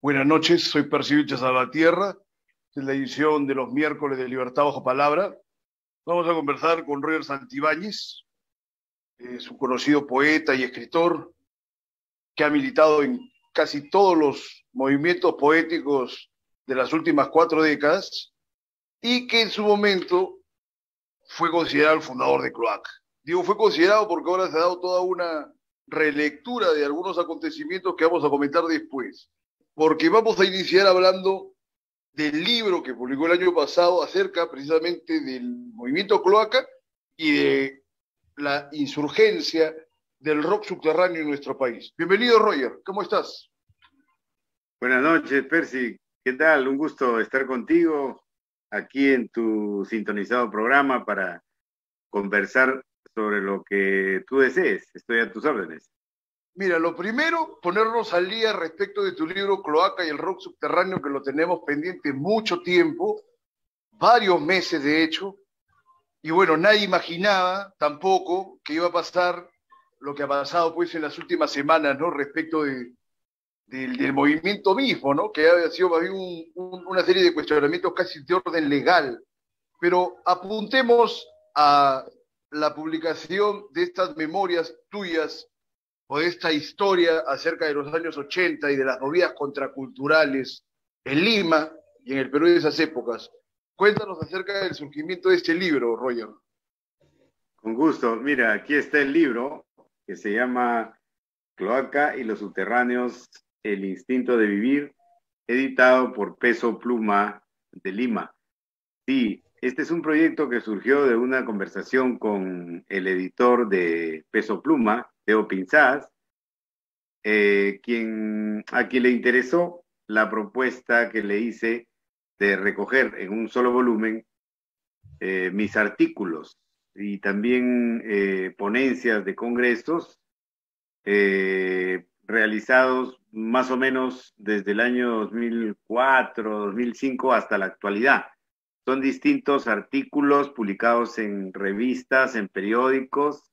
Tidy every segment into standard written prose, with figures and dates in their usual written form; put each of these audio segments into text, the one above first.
Buenas noches, soy Percibiche Salvatierra, es la edición de los miércoles de Libertad Bajo Palabra. Vamos a conversar con Roger Santibáñez, es un conocido poeta y escritor que ha militado en casi todos los movimientos poéticos de las últimas 4 décadas y que en su momento fue considerado el fundador de Cloaca. Digo, fue considerado porque ahora se ha dado toda una relectura de algunos acontecimientos que vamos a comentar después, porque vamos a iniciar hablando del libro que publicó el año pasado acerca precisamente del movimiento Cloaca y de la insurgencia del rock subterráneo en nuestro país. Bienvenido, Roger. ¿Cómo estás? Buenas noches, Percy. ¿Qué tal? Un gusto estar contigo aquí en tu sintonizado programa para conversar sobre lo que tú desees. Estoy a tus órdenes. Mira, lo primero, ponernos al día respecto de tu libro Cloaca y el rock subterráneo, que lo tenemos pendiente mucho tiempo, varios meses de hecho, y bueno, nadie imaginaba tampoco que iba a pasar lo que ha pasado pues en las últimas semanas, ¿no? Respecto del movimiento mismo, ¿no? Que ha sido más bien una serie de cuestionamientos casi de orden legal. Pero apuntemos a la publicación de estas memorias tuyas o de esta historia acerca de los años 80 y de las movidas contraculturales en Lima y en el Perú de esas épocas. Cuéntanos acerca del surgimiento de este libro, Roger. Con gusto. Mira, aquí está el libro que se llama Cloaca y los subterráneos, el instinto de vivir, editado por Peso Pluma de Lima. Sí, este es un proyecto que surgió de una conversación con el editor de Peso Pluma, Teo Pinzás, a quien le interesó la propuesta que le hice de recoger en un solo volumen mis artículos y también ponencias de congresos realizados más o menos desde el año 2004, 2005 hasta la actualidad. Son distintos artículos publicados en revistas, en periódicos,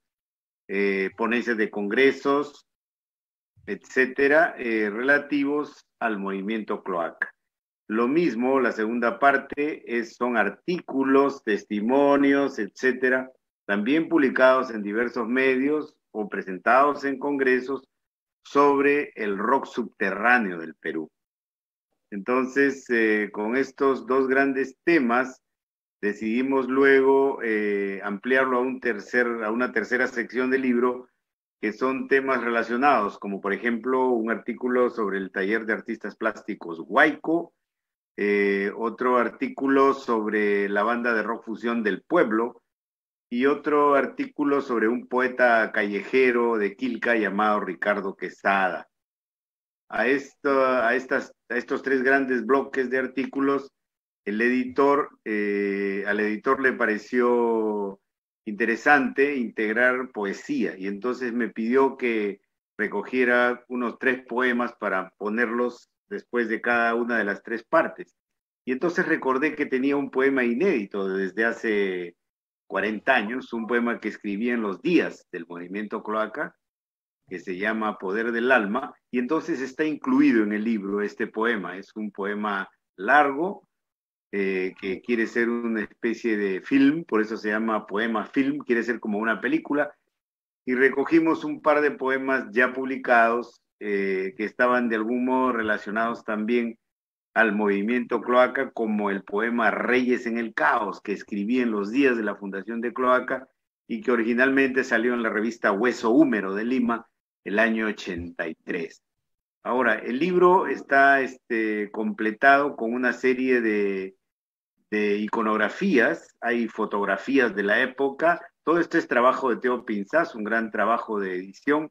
ponencias de congresos, etcétera, relativos al movimiento Cloaca. Lo mismo, la segunda parte son artículos, testimonios, etcétera, también publicados en diversos medios o presentados en congresos sobre el rock subterráneo del Perú. Entonces, con estos dos grandes temas, decidimos luego ampliarlo a una tercera sección del libro, que son temas relacionados, como por ejemplo un artículo sobre el taller de artistas plásticos Huayco, otro artículo sobre la banda de rock fusión del pueblo y otro artículo sobre un poeta callejero de Quilca llamado Ricardo Quesada. A estos tres grandes bloques de artículos, al editor le pareció interesante integrar poesía y entonces me pidió que recogiera unos 3 poemas para ponerlos después de cada una de las 3 partes. Y entonces recordé que tenía un poema inédito desde hace 40 años, un poema que escribí en los días del movimiento Cloaca, que se llama Poder del Alma, y entonces está incluido en el libro este poema. Es un poema largo, que quiere ser una especie de film, por eso se llama poema film, quiere ser como una película, y recogimos un par de poemas ya publicados que estaban de algún modo relacionados también al movimiento Cloaca, como el poema Reyes en el Caos, que escribí en los días de la fundación de Cloaca y que originalmente salió en la revista Hueso Húmero de Lima el año 83. Ahora, el libro está completado con una serie de iconografías, hay fotografías de la época, todo esto es trabajo de Teo Pinzás, un gran trabajo de edición,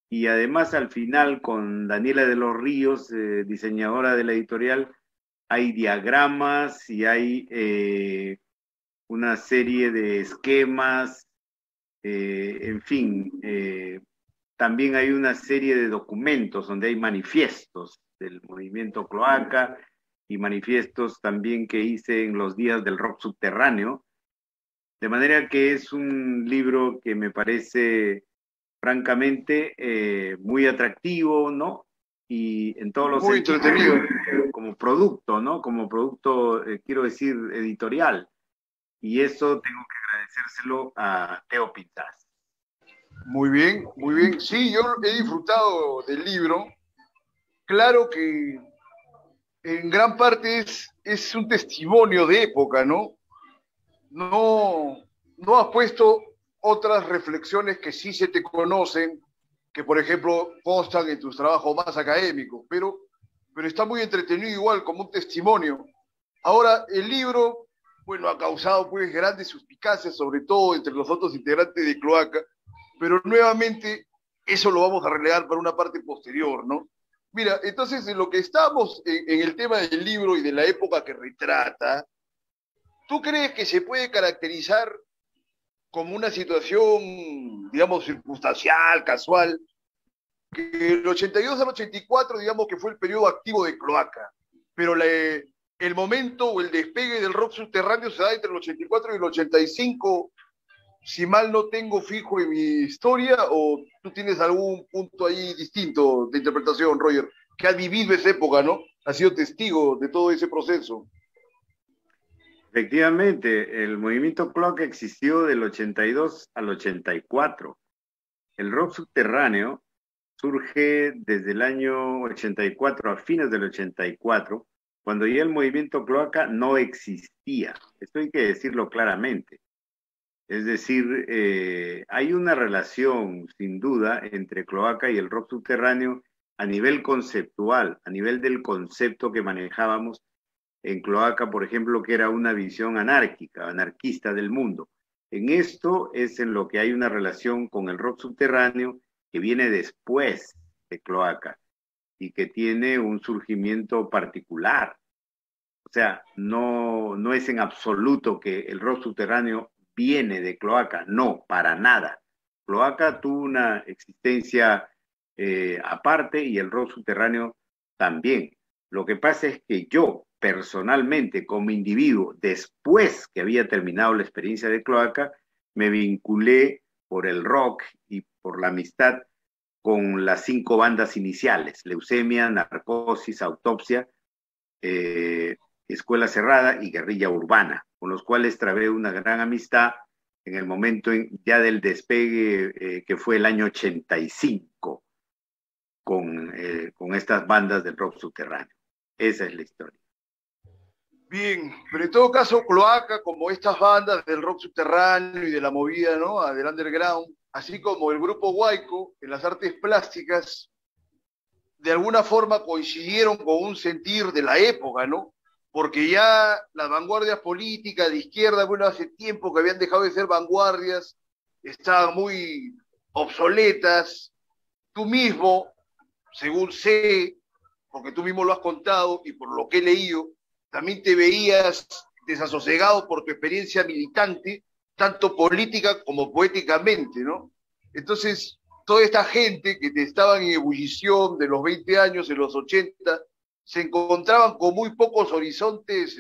y además al final con Daniela de los Ríos, diseñadora de la editorial, hay diagramas y hay una serie de esquemas, en fin, también hay una serie de documentos donde hay manifiestos del movimiento Cloaca y manifiestos también que hice en los días del rock subterráneo, de manera que es un libro que me parece francamente muy atractivo, ¿no? y en todos los Muy sentidos, entretenido. como producto, ¿no? Como producto, quiero decir, editorial. Y eso tengo que agradecérselo a Teo Pinzás. Muy bien, muy bien. Sí, yo he disfrutado del libro. Claro que en gran parte es un testimonio de época, ¿no? No, no has puesto otras reflexiones que sí se te conocen, que por ejemplo constan en tus trabajos más académicos, pero está muy entretenido igual como un testimonio. Ahora, el libro, bueno, ha causado pues grandes suspicacias, sobre todo entre los otros integrantes de Cloaca, pero nuevamente eso lo vamos a relegar para una parte posterior, ¿no? Mira, entonces en lo que estamos en el tema del libro y de la época que retrata, ¿tú crees que se puede caracterizar como una situación, digamos, circunstancial, casual, que el 82 al 84, digamos que fue el periodo activo de Cloaca, pero el momento o el despegue del rock subterráneo se da entre el 84 y el 85, si mal no tengo fijo en mi historia, o tú tienes algún punto ahí distinto de interpretación, Roger, que ha vivido esa época, ¿no? Ha sido testigo de todo ese proceso. Efectivamente, el movimiento Cloaca existió del 82 al 84. El rock subterráneo surge desde el año 84, a fines del 84, cuando ya el movimiento Cloaca no existía. Esto hay que decirlo claramente. Es decir, hay una relación, sin duda, entre Cloaca y el rock subterráneo a nivel conceptual, a nivel del concepto que manejábamos en Cloaca, por ejemplo, que era una visión anárquica, anarquista del mundo. En esto es en lo que hay una relación con el rock subterráneo que viene después de Cloaca y que tiene un surgimiento particular. O sea, no es en absoluto que el rock subterráneo viene de Cloaca, no, para nada. Cloaca tuvo una existencia aparte y el rock subterráneo también. Lo que pasa es que yo, personalmente, como individuo, después que había terminado la experiencia de Cloaca, me vinculé por el rock y por la amistad con las 5 bandas iniciales: Leucemia, Narcosis, Autopsia, eh, Escuela Cerrada y Guerrilla Urbana, con los cuales trabé una gran amistad en el momento ya del despegue, que fue el año 85, con estas bandas del rock subterráneo. Esa es la historia. Bien, pero en todo caso, Cloaca, como estas bandas del rock subterráneo y de la movida, ¿no? Del underground, así como el grupo Huayco en las artes plásticas, de alguna forma coincidieron con un sentir de la época, ¿no? Porque ya las vanguardias políticas de izquierda, bueno, hace tiempo que habían dejado de ser vanguardias, estaban muy obsoletas. Tú mismo, según sé, porque tú mismo lo has contado y por lo que he leído, también te veías desasosegado por tu experiencia militante, tanto política como poéticamente, ¿no? Entonces, toda esta gente que te estaba en ebullición de los 20 años, en los 80, se encontraban con muy pocos horizontes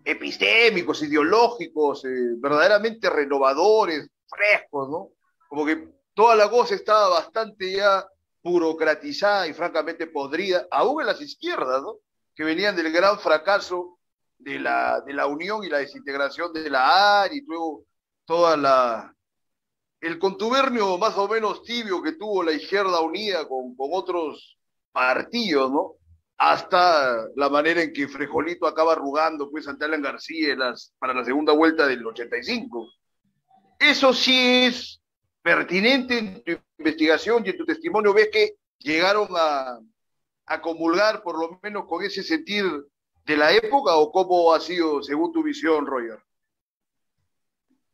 epistémicos, ideológicos, verdaderamente renovadores, frescos, ¿no? Como que toda la cosa estaba bastante ya burocratizada y francamente podrida, aún en las izquierdas, ¿no? Que venían del gran fracaso de la unión y la desintegración de la AR y luego toda el contubernio más o menos tibio que tuvo la izquierda unida con otros partidos, ¿no? Hasta la manera en que Frejolito acaba arrugando pues ante Alan García para la segunda vuelta del 85. Eso sí es pertinente en tu investigación y en tu testimonio. ¿Ves que llegaron a comulgar por lo menos con ese sentir de la época o cómo ha sido según tu visión, Roger?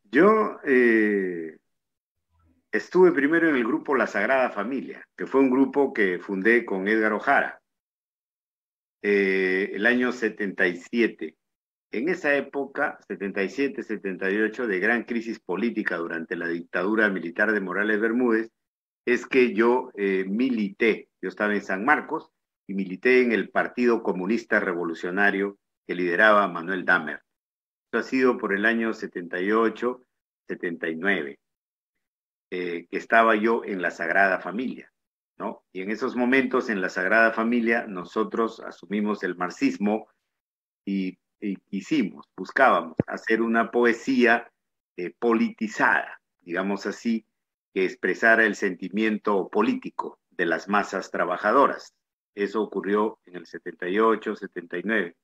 Yo estuve primero en el grupo La Sagrada Familia, que fue un grupo que fundé con Edgar Ojara, el año 77. En esa época, 77, 78, de gran crisis política durante la dictadura militar de Morales Bermúdez, es que yo milité. Yo estaba en San Marcos y milité en el Partido Comunista Revolucionario que lideraba Manuel Dahmer. Esto ha sido por el año 78, 79, que estaba yo en la Sagrada Familia. ¿no? Y en esos momentos en la Sagrada Familia nosotros asumimos el marxismo y buscábamos hacer una poesía politizada, digamos así, que expresara el sentimiento político de las masas trabajadoras. Eso ocurrió en el 78, 79.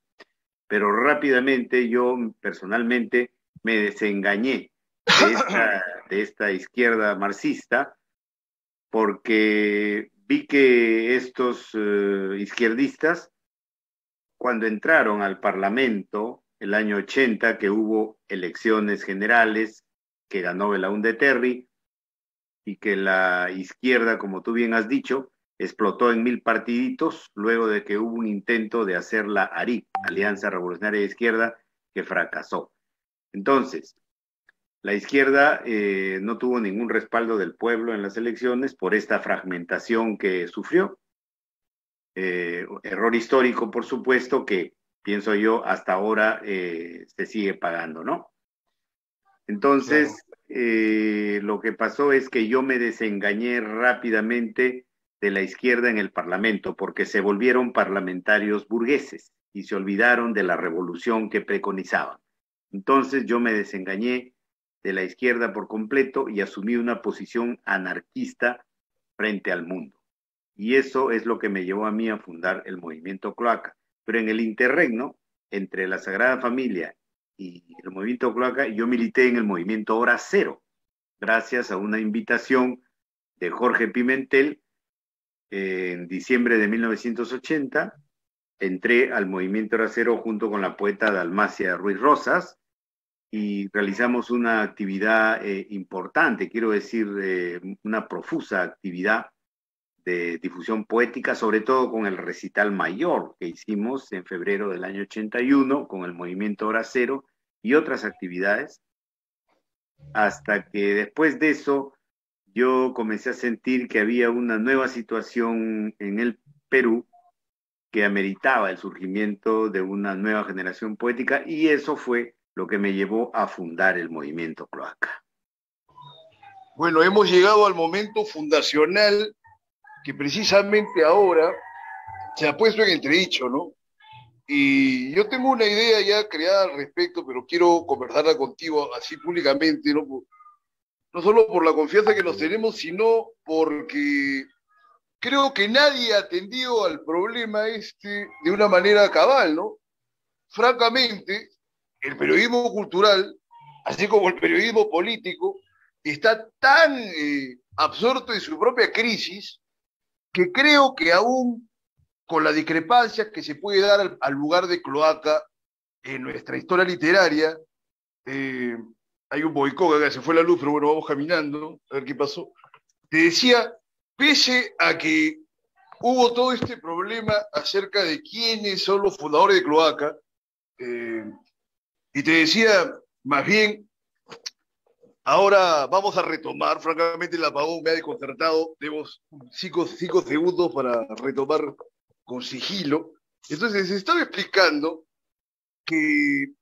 Pero rápidamente yo personalmente me desengañé de esta izquierda marxista porque vi que estos izquierdistas, cuando entraron al Parlamento el año 80, que hubo elecciones generales, que ganó Belaúnde Terry, y que la izquierda, como tú bien has dicho, explotó en 1000 partiditos, luego de que hubo un intento de hacer la ARIC, Alianza Revolucionaria de Izquierda, que fracasó. Entonces, la izquierda no tuvo ningún respaldo del pueblo en las elecciones por esta fragmentación que sufrió. Error histórico, por supuesto, que pienso yo hasta ahora se sigue pagando, ¿no? Entonces, lo que pasó es que yo me desengañé rápidamente de la izquierda en el Parlamento, porque se volvieron parlamentarios burgueses y se olvidaron de la revolución que preconizaban. Entonces yo me desengañé de la izquierda por completo y asumí una posición anarquista frente al mundo. Y eso es lo que me llevó a mí a fundar el movimiento Cloaca. Pero en el interregno, entre la Sagrada Familia y el movimiento Cloaca, yo milité en el movimiento Hora Cero, gracias a una invitación de Jorge Pimentel. En diciembre de 1980 entré al movimiento Hora Cero junto con la poeta Dalmacia Ruiz Rosas y realizamos una actividad importante, quiero decir, una profusa actividad de difusión poética, sobre todo con el recital mayor que hicimos en febrero del año 81 con el movimiento Hora Cero y otras actividades, hasta que después de eso yo comencé a sentir que había una nueva situación en el Perú que ameritaba el surgimiento de una nueva generación poética, y eso fue lo que me llevó a fundar el movimiento Cloaca. Bueno, hemos llegado al momento fundacional que precisamente ahora se ha puesto en entredicho, ¿no? Y yo tengo una idea ya creada al respecto, pero quiero conversarla contigo así públicamente, ¿no? No solo por la confianza que nos tenemos, sino porque creo que nadie ha atendido al problema este de una manera cabal, ¿no? Francamente, el periodismo cultural, así como el periodismo político, está tan absorto en su propia crisis que creo que aún con la discrepancia que se puede dar al lugar de Cloaca en nuestra historia literaria, hay un boicot acá, se fue la luz, pero bueno, vamos caminando, a ver qué pasó. Te decía, pese a que hubo todo este problema acerca de quiénes son los fundadores de Cloaca, y te decía, más bien, ahora vamos a retomar, francamente el apagón me ha desconcertado, tenemos 5 segundos para retomar con sigilo. Entonces, se estaba explicando que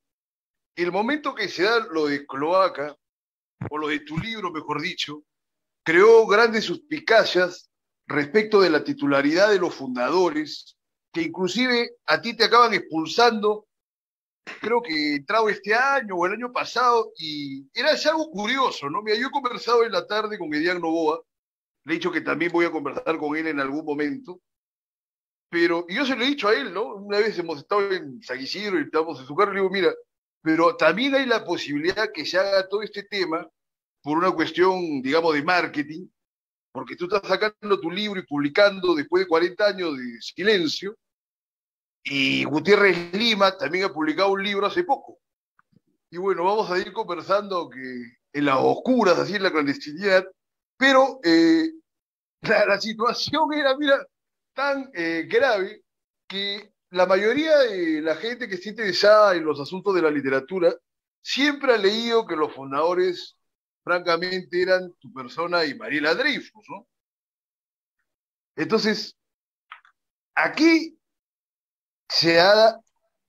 el momento que se da lo de Cloaca, o lo de tu libro, mejor dicho, creó grandes suspicacias respecto de la titularidad de los fundadores, que inclusive a ti te acaban expulsando, creo que entrado este año o el año pasado, y era algo curioso, ¿no? Mira, yo he conversado en la tarde con Edián Novoa, le he dicho que también voy a conversar con él en algún momento, pero y yo se lo he dicho a él, ¿no? Una vez hemos estado en San Isidro y estamos en su carro, y le digo, mira, pero también hay la posibilidad que se haga todo este tema por una cuestión, digamos, de marketing, porque tú estás sacando tu libro y publicando después de 40 años de silencio, y Gutiérrez Lima también ha publicado un libro hace poco. Y bueno, vamos a ir conversando que en las oscuras, así en la clandestinidad, pero la situación era, mira, tan grave que la mayoría de la gente que está interesada en los asuntos de la literatura siempre ha leído que los fundadores, francamente, eran tu persona y Mariela Dreyfus, ¿no? Entonces, aquí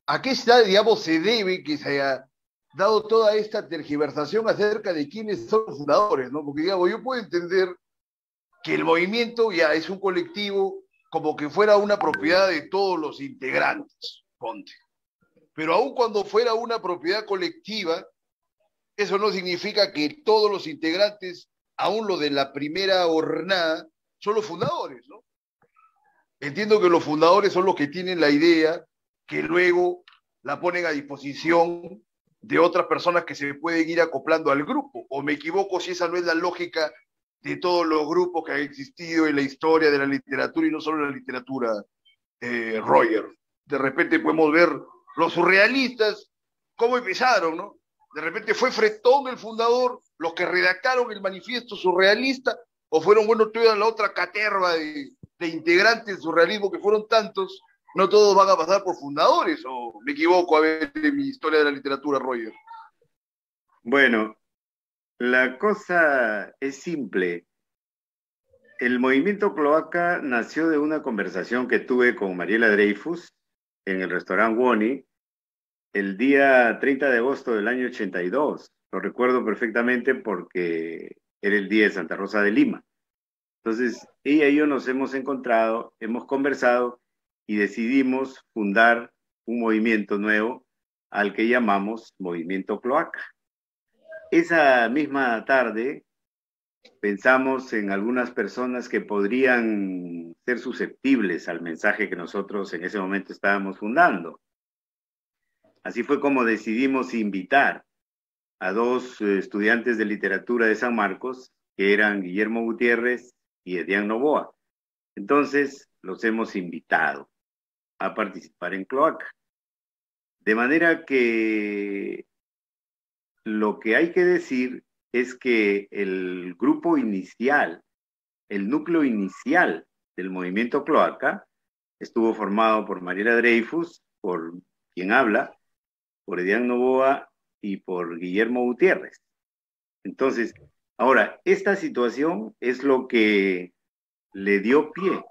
¿a qué está, digamos, se debe que se haya dado toda esta tergiversación acerca de quiénes son los fundadores, ¿no? Porque, digamos, yo puedo entender que el movimiento ya es un colectivo como que fuera una propiedad de todos los integrantes, ponte. Pero aun cuando fuera una propiedad colectiva, eso no significa que todos los integrantes, aun los de la primera jornada, son los fundadores, ¿no? Entiendo que los fundadores son los que tienen la idea, que luego la ponen a disposición de otras personas que se pueden ir acoplando al grupo. ¿O me equivoco si esa no es la lógica de todos los grupos que han existido en la historia de la literatura y no solo en la literatura, Roger? De repente podemos ver los surrealistas, cómo empezaron, ¿no? De repente fue Fretón el fundador, los que redactaron el manifiesto surrealista, o fueron, bueno, toda la otra caterva de integrantes del surrealismo, que fueron tantos, no todos van a pasar por fundadores, o me equivoco a ver en mi historia de la literatura, Roger. Bueno, la cosa es simple. El movimiento Cloaca nació de una conversación que tuve con Mariela Dreyfus en el restaurante Woni el día 30 de agosto del año 82. Lo recuerdo perfectamente porque era el día de Santa Rosa de Lima. Entonces, ella y yo nos hemos encontrado, hemos conversado y decidimos fundar un movimiento nuevo al que llamamos Movimiento Cloaca. Esa misma tarde pensamos en algunas personas que podrían ser susceptibles al mensaje que nosotros en ese momento estábamos fundando. Así fue como decidimos invitar a dos estudiantes de literatura de San Marcos, que eran Guillermo Gutiérrez y Edián Novoa. Entonces, los hemos invitado a participar en Cloaca. De manera que lo que hay que decir es que el grupo inicial, el núcleo inicial del movimiento Cloaca, estuvo formado por Mariela Dreyfus, por quien habla, por Edián Novoa y por Guillermo Gutiérrez. Entonces, ahora, esta situación es lo que le dio pie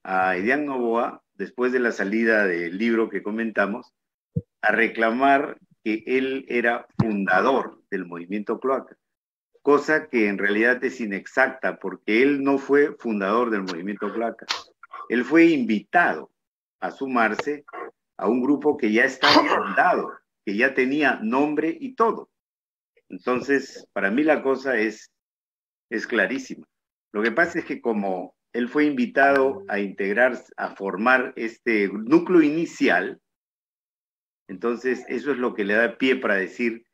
a Edián Novoa, después de la salida del libro que comentamos, a reclamar que él era fundador del movimiento Cloaca, cosa que en realidad es inexacta, porque él no fue fundador del movimiento Cloaca. Él fue invitado a sumarse a un grupo que ya estaba fundado, que ya tenía nombre y todo. Entonces, para mí la cosa es clarísima. Lo que pasa es que como él fue invitado a integrar, a formar este núcleo inicial, entonces eso es lo que le da pie para decir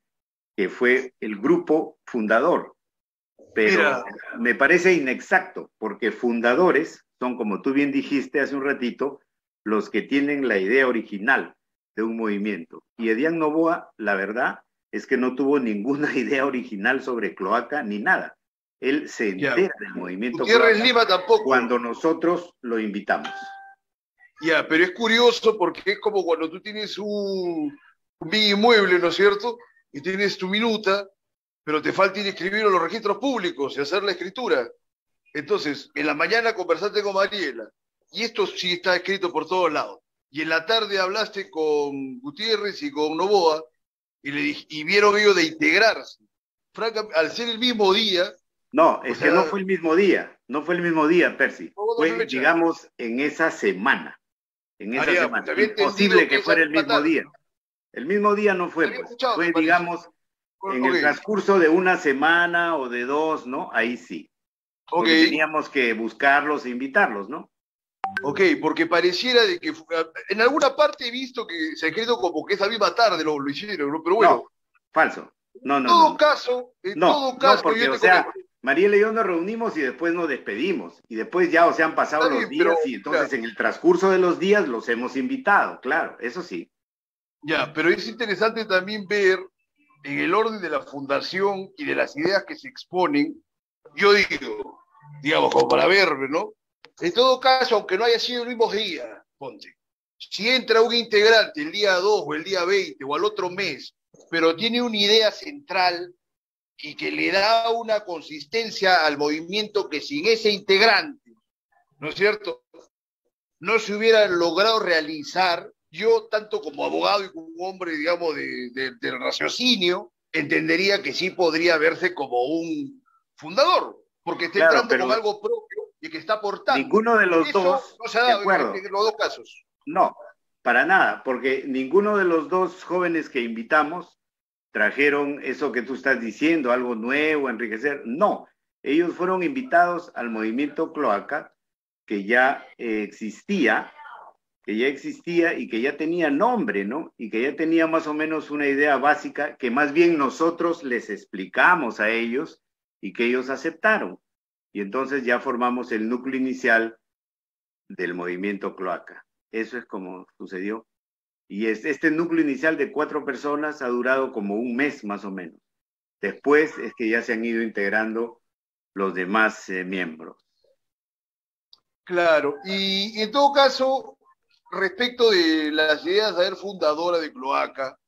que fue el grupo fundador. Pero mira, me parece inexacto, porque fundadores son, como tú bien dijiste hace un ratito, los que tienen la idea original de un movimiento. Y Edián Novoa, la verdad, es que no tuvo ninguna idea original sobre Cloaca ni nada. Él se entera del movimiento Gutiérrez Lima tampoco, cuando nosotros lo invitamos. Ya, pero es curioso porque es como cuando tú tienes un bien inmueble, ¿no es cierto? Y tienes tu minuta, pero te falta ir a inscribirlo en los registros públicos y hacer la escritura. Entonces, en la mañana conversaste con Mariela, y esto sí está escrito por todos lados. Y en la tarde hablaste con Gutiérrez y con Novoa, y vieron ellos de integrarse. Francamente, al ser el mismo día... No, es que no fue el mismo día, no fue el mismo día, Percy. Fue, digamos, en esa semana. En esa semana. Es imposible que fuera el mismo día. El mismo día no fue, pues. Fue, digamos, en el transcurso de una semana o de dos, ¿no? Ahí sí. Porque teníamos que buscarlos e invitarlos, ¿no? Ok, porque pareciera de que en alguna parte he visto que se ha escrito como que esa misma tarde lo hicieron, ¿no? Pero bueno. No, falso. No, en todo caso, porque, o sea, Mariela y yo nos reunimos y después nos despedimos. Y después ya, o sea, han pasado los días y entonces en el transcurso de los días los hemos invitado, claro, eso sí. Ya, pero es interesante también ver en el orden de la fundación y de las ideas que se exponen, yo digo, digamos, como para ver, ¿no? En todo caso, aunque no haya sido el mismo día, ponte, si entra un integrante el día 2 o el día 20 o al otro mes, pero tiene una idea central y que le da una consistencia al movimiento que sin ese integrante, ¿no es cierto?, no se hubiera logrado realizar. Yo, tanto como abogado y como hombre, digamos, del raciocinio, entendería que sí podría verse como un fundador, porque está Claro, entrando pero con algo propio y que está aportando. ninguno de los Eso dos, no se ha de dado acuerdo, en los dos casos. no, para nada, porque ninguno de los dos jóvenes que invitamos trajeron eso que tú estás diciendo, algo nuevo, enriquecer. No, ellos fueron invitados al movimiento Cloaca, que ya existía, y que ya tenía nombre, ¿no? Y que ya tenía más o menos una idea básica que más bien nosotros les explicamos a ellos y que ellos aceptaron. Y entonces ya formamos el núcleo inicial del movimiento Cloaca. Eso es como sucedió. Y este núcleo inicial de 4 personas ha durado como un mes más o menos. Después es que ya se han ido integrando los demás miembros. Claro, y en todo caso, respecto de las ideas de ser fundadora de Cloaca,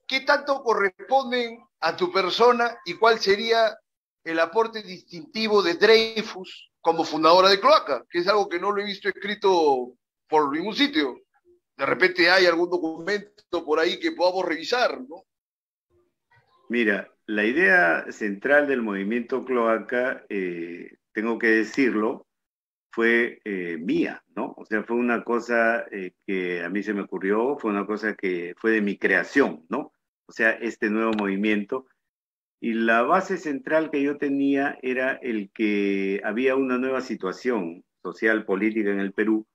¿qué tanto corresponden a tu persona y cuál sería el aporte distintivo de Dreyfus como fundadora de Cloaca? Que es algo que no lo he visto escrito por ningún sitio. De repente hay algún documento por ahí que podamos revisar, ¿no? Mira, la idea central del movimiento Cloaca, tengo que decirlo, fue mía, ¿no? O sea, fue una cosa que a mí se me ocurrió, fue una cosa que fue de mi creación, ¿no? O sea, este nuevo movimiento. Y la base central que yo tenía era el que había una nueva situación social, política en el Perú,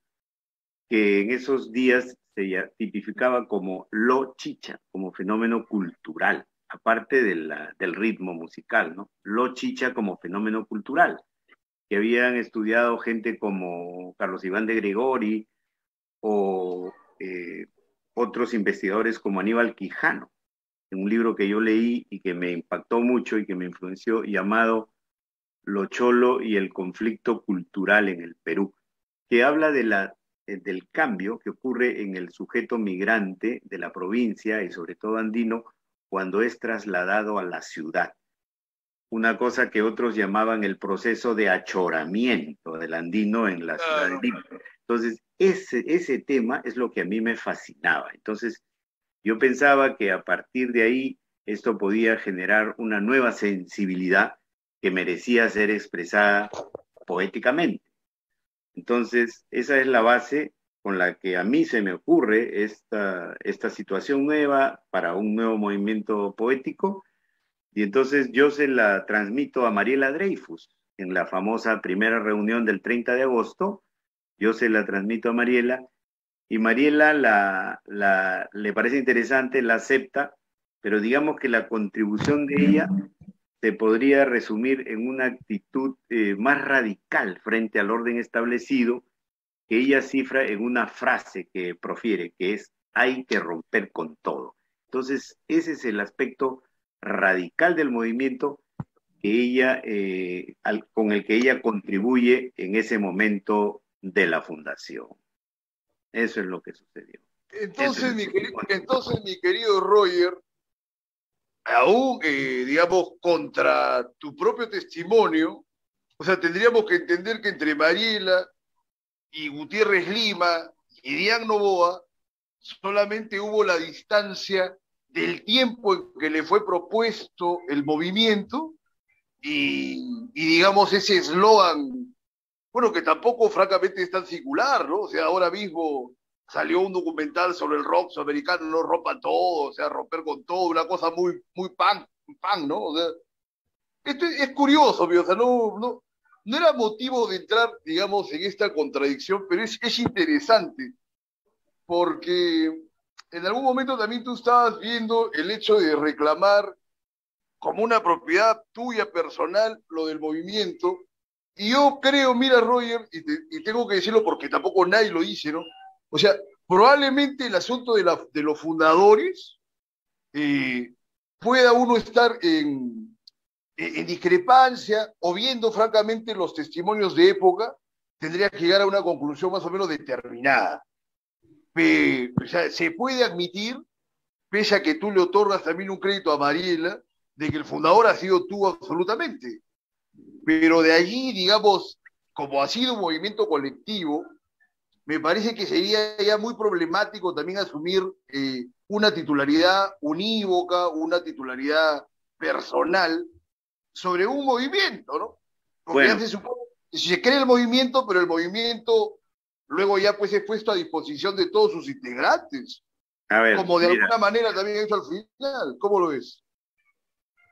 que en esos días se tipificaba como lo chicha, como fenómeno cultural, aparte del ritmo musical, ¿no? Lo chicha como fenómeno cultural, que habían estudiado gente como Carlos Iván de Gregori o otros investigadores como Aníbal Quijano, en un libro que yo leí y que me impactó mucho y que me influenció, llamado Lo Cholo y el conflicto cultural en el Perú, que habla del cambio que ocurre en el sujeto migrante de la provincia y sobre todo andino cuando es trasladado a la ciudad. Una cosa que otros llamaban el proceso de achoramiento del andino en la ciudad de Claro. Lima. Entonces, ese tema es lo que a mí me fascinaba. Entonces, yo pensaba que a partir de ahí esto podía generar una nueva sensibilidad que merecía ser expresada poéticamente. Entonces, esa es la base con la que a mí se me ocurre esta situación nueva para un nuevo movimiento poético, y entonces yo se la transmito a Mariela Dreyfus en la famosa primera reunión del 30 de agosto, yo se la transmito a Mariela, y Mariela le parece interesante, la acepta, pero digamos que la contribución de ella se podría resumir en una actitud más radical frente al orden establecido, que ella cifra en una frase que profiere, que es hay que romper con todo. Entonces, ese es el aspecto radical del movimiento que ella, con el que ella contribuye en ese momento de la fundación. Eso es lo que sucedió. Entonces, mi querido Roger, aún, digamos, contra tu propio testimonio, o sea, tendríamos que entender que entre Mariela y Gutiérrez Lima y Dian Noboa solamente hubo la distancia del tiempo en que le fue propuesto el movimiento y digamos, ese eslogan, bueno, que tampoco francamente es tan singular, ¿no? O sea, ahora mismo salió un documental sobre el rock sudamericano, no rompan todo, o sea, romper con todo, una cosa muy, muy punk, ¿no? O sea, esto es curioso, o sea, no era motivo de entrar, digamos, en esta contradicción, pero es interesante, porque en algún momento también tú estabas viendo el hecho de reclamar como una propiedad tuya personal lo del movimiento, y yo creo, mira, Roger, y tengo que decirlo porque tampoco nadie lo dice, ¿no? O sea, probablemente el asunto de los fundadores eh, pueda uno estar en discrepancia o viendo francamente los testimonios de época, tendría que llegar a una conclusión más o menos determinada. O sea, se puede admitir, pese a que tú le otorgas también un crédito a Mariela, de que el fundador ha sido tú absolutamente. Pero de allí, digamos, como ha sido un movimiento colectivo, me parece que sería ya muy problemático también asumir una titularidad unívoca, una titularidad personal sobre un movimiento, ¿no? Porque ya Bueno, se supone que se crea el movimiento, pero el movimiento luego ya pues es puesto a disposición de todos sus integrantes, a ver, como de mira, alguna manera también hizo al final. ¿Cómo lo ves?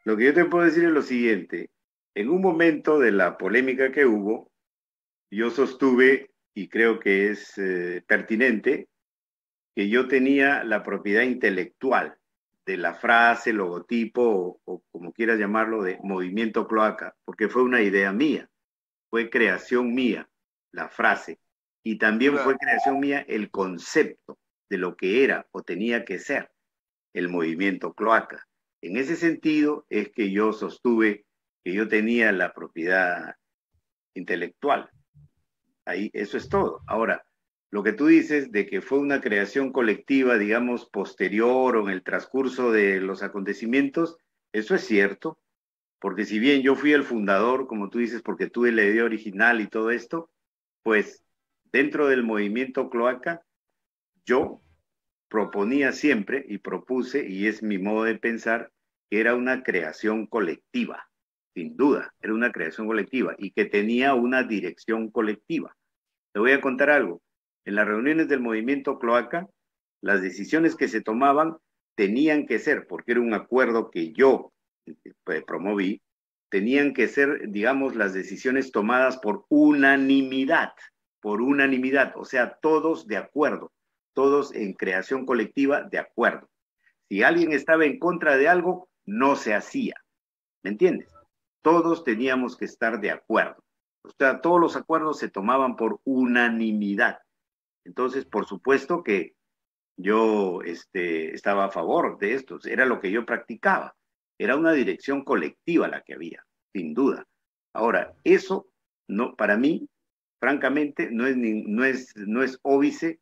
lo que yo te puedo decir es lo siguiente. En un momento de la polémica que hubo, yo sostuve, y creo que es pertinente, que yo tenía la propiedad intelectual de la frase, logotipo o como quieras llamarlo, de movimiento cloaca, porque fue una idea mía, fue creación mía, la frase, y también fue Claro. creación mía el concepto de lo que era o tenía que ser el movimiento cloaca. En ese sentido es que yo sostuve que yo tenía la propiedad intelectual. Ahí, eso es todo. Ahora, lo que tú dices de que fue una creación colectiva, digamos, posterior o en el transcurso de los acontecimientos, eso es cierto, porque si bien yo fui el fundador, como tú dices, porque tuve la idea original y todo esto, pues dentro del movimiento cloaca, yo proponía siempre y propuse, y es mi modo de pensar, que era una creación colectiva, sin duda, era una creación colectiva y que tenía una dirección colectiva. Te voy a contar algo. En las reuniones del movimiento Cloaca, las decisiones que se tomaban tenían que ser, porque era un acuerdo que yo promoví, tenían que ser, digamos, las decisiones tomadas por unanimidad, o sea, todos de acuerdo, todos en creación colectiva de acuerdo. Si alguien estaba en contra de algo, no se hacía, ¿me entiendes? Todos teníamos que estar de acuerdo. O sea, todos los acuerdos se tomaban por unanimidad. Entonces, por supuesto que yo estaba a favor de esto, era lo que yo practicaba. Era una dirección colectiva la que había, sin duda. Ahora, eso no, para mí, francamente, no es óbice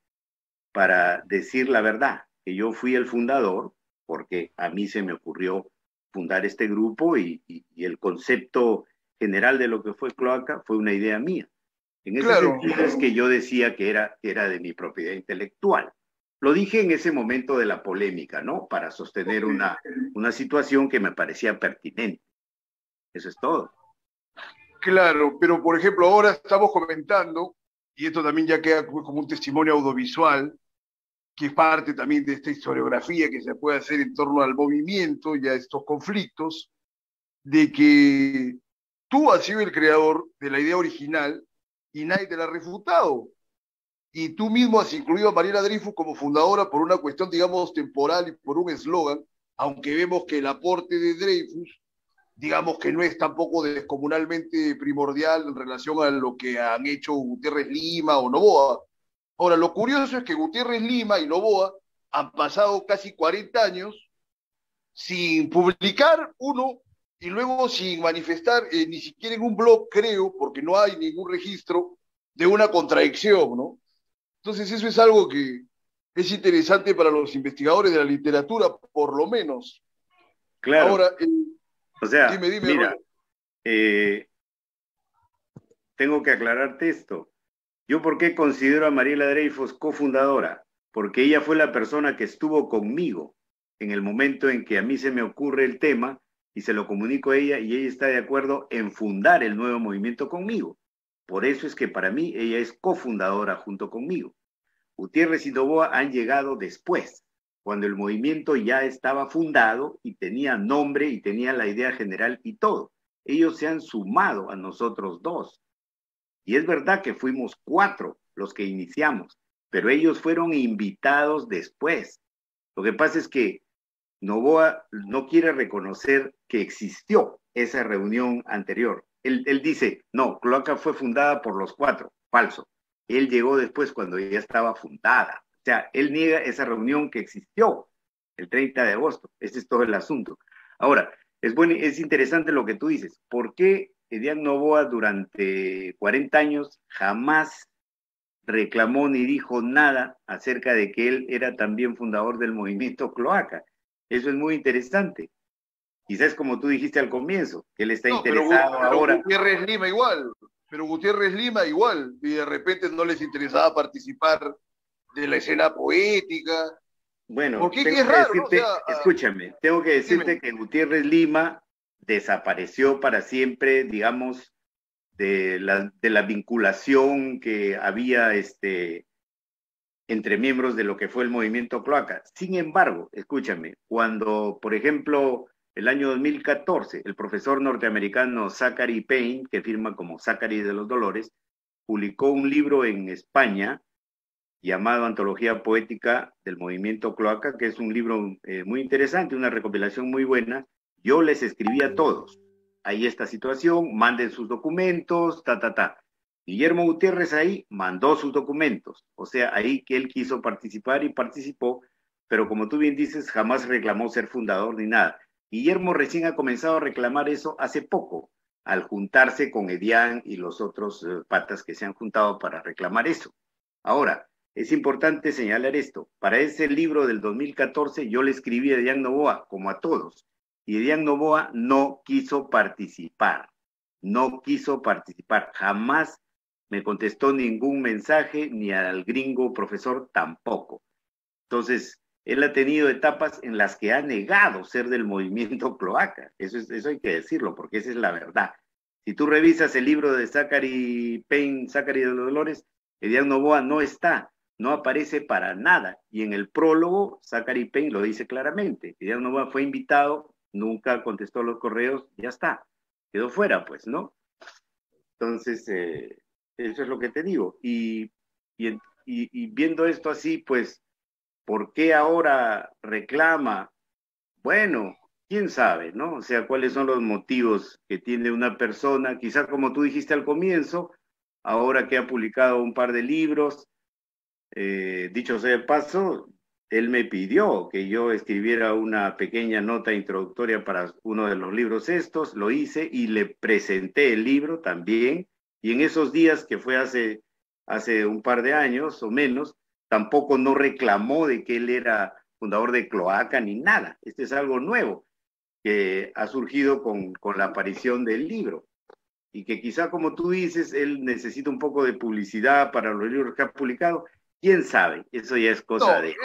para decir la verdad, que yo fui el fundador, porque a mí se me ocurrió fundar este grupo y el concepto general de lo que fue Cloaca fue una idea mía. En ese Claro, sentido es que yo decía que era de mi propiedad intelectual. Lo dije en ese momento de la polémica, ¿no? Para sostener una situación que me parecía pertinente. Eso es todo. claro, pero por ejemplo ahora estamos comentando, y esto también ya queda como un testimonio audiovisual, que es parte también de esta historiografía que se puede hacer en torno al movimiento y a estos conflictos, de que tú has sido el creador de la idea original y nadie te la ha refutado. Y tú mismo has incluido a Mariela Dreyfus como fundadora por una cuestión, digamos, temporal y por un eslogan, aunque vemos que el aporte de Dreyfus, digamos que no es tampoco descomunalmente primordial en relación a lo que han hecho Gutiérrez Lima o Novoa. Ahora, lo curioso es que Gutiérrez Lima y Novoa han pasado casi 40 años sin publicar uno y luego sin manifestar ni siquiera en un blog, creo, porque no hay ningún registro de una contradicción, ¿no? Entonces eso es algo que es interesante para los investigadores de la literatura, por lo menos. Claro, Ahora, o sea, dime, mira, Roger. eh, tengo que aclararte esto. ¿Yo por qué considero a Mariela Dreyfus cofundadora? Porque ella fue la persona que estuvo conmigo en el momento en que a mí se me ocurre el tema y se lo comunico a ella y ella está de acuerdo en fundar el nuevo movimiento conmigo. Por eso es que para mí ella es cofundadora junto conmigo. Gutiérrez y Novoa han llegado después, cuando el movimiento ya estaba fundado y tenía nombre y tenía la idea general y todo. Ellos se han sumado a nosotros dos. Y es verdad que fuimos 4 los que iniciamos, pero ellos fueron invitados después. Lo que pasa es que Novoa no quiere reconocer que existió esa reunión anterior. Él dice, no, Cloaca fue fundada por los 4. Falso. Él llegó después cuando ya estaba fundada. O sea, él niega esa reunión que existió el 30 de agosto. Ese es todo el asunto. Ahora, es interesante lo que tú dices. ¿Por qué Edian Novoa durante 40 años jamás reclamó ni dijo nada acerca de que él era también fundador del movimiento Cloaca? Eso es muy interesante. Quizás como tú dijiste al comienzo, que él está No, interesado pero ahora. Gutiérrez Lima igual. Pero Gutiérrez Lima igual. Y de repente no les interesaba participar de la escena poética. Bueno, Porque tengo es que raro, ¿no? O decirte, sea, escúchame, tengo que dime. decirte que Gutiérrez Lima desapareció para siempre, digamos, de la vinculación que había entre miembros de lo que fue el movimiento Cloaca. Sin embargo, escúchame, cuando, por ejemplo, el año 2014, el profesor norteamericano Zachary Payne, que firma como Zachary de los Dolores, publicó un libro en España llamado Antología Poética del Movimiento Cloaca, que es un libro muy interesante, una recopilación muy buena. Yo les escribí a todos, hay esta situación, manden sus documentos, Guillermo Gutiérrez ahí mandó sus documentos, o sea, ahí que él quiso participar y participó, pero como tú bien dices, jamás reclamó ser fundador ni nada. Guillermo recién ha comenzado a reclamar eso hace poco, al juntarse con Edián y los otros patas que se han juntado para reclamar eso. Ahora, es importante señalar esto. Para ese libro del 2014 yo le escribí a Edián Noboa, como a todos, y Edián Noboa no quiso participar. No quiso participar. Jamás me contestó ningún mensaje, ni al gringo profesor tampoco. Entonces, él ha tenido etapas en las que ha negado ser del movimiento Cloaca. Eso hay que decirlo, porque esa es la verdad. Si tú revisas el libro de Zachary Payne, Zachary de los Dolores, Edián Noboa no está, no aparece para nada. Y en el prólogo, Zachary Payne lo dice claramente. Edián Noboa fue invitado, nunca contestó los correos, ya está. Quedó fuera, pues, ¿no? Entonces, eso es lo que te digo. Y viendo esto así, pues, ¿por qué ahora reclama? Bueno, quién sabe, ¿no? O sea, cuáles son los motivos que tiene una persona, quizá como tú dijiste al comienzo, ahora que ha publicado un par de libros, dicho sea de paso, él me pidió que yo escribiera una pequeña nota introductoria para uno de los libros estos, lo hice y le presenté el libro también, y en esos días que fue hace un par de años o menos, tampoco no reclamó de que él era fundador de Cloaca ni nada. Este es algo nuevo que ha surgido con la aparición del libro y que quizá, como tú dices, él necesita un poco de publicidad para los libros que ha publicado. ¿Quién sabe? Eso ya es cosa No, de...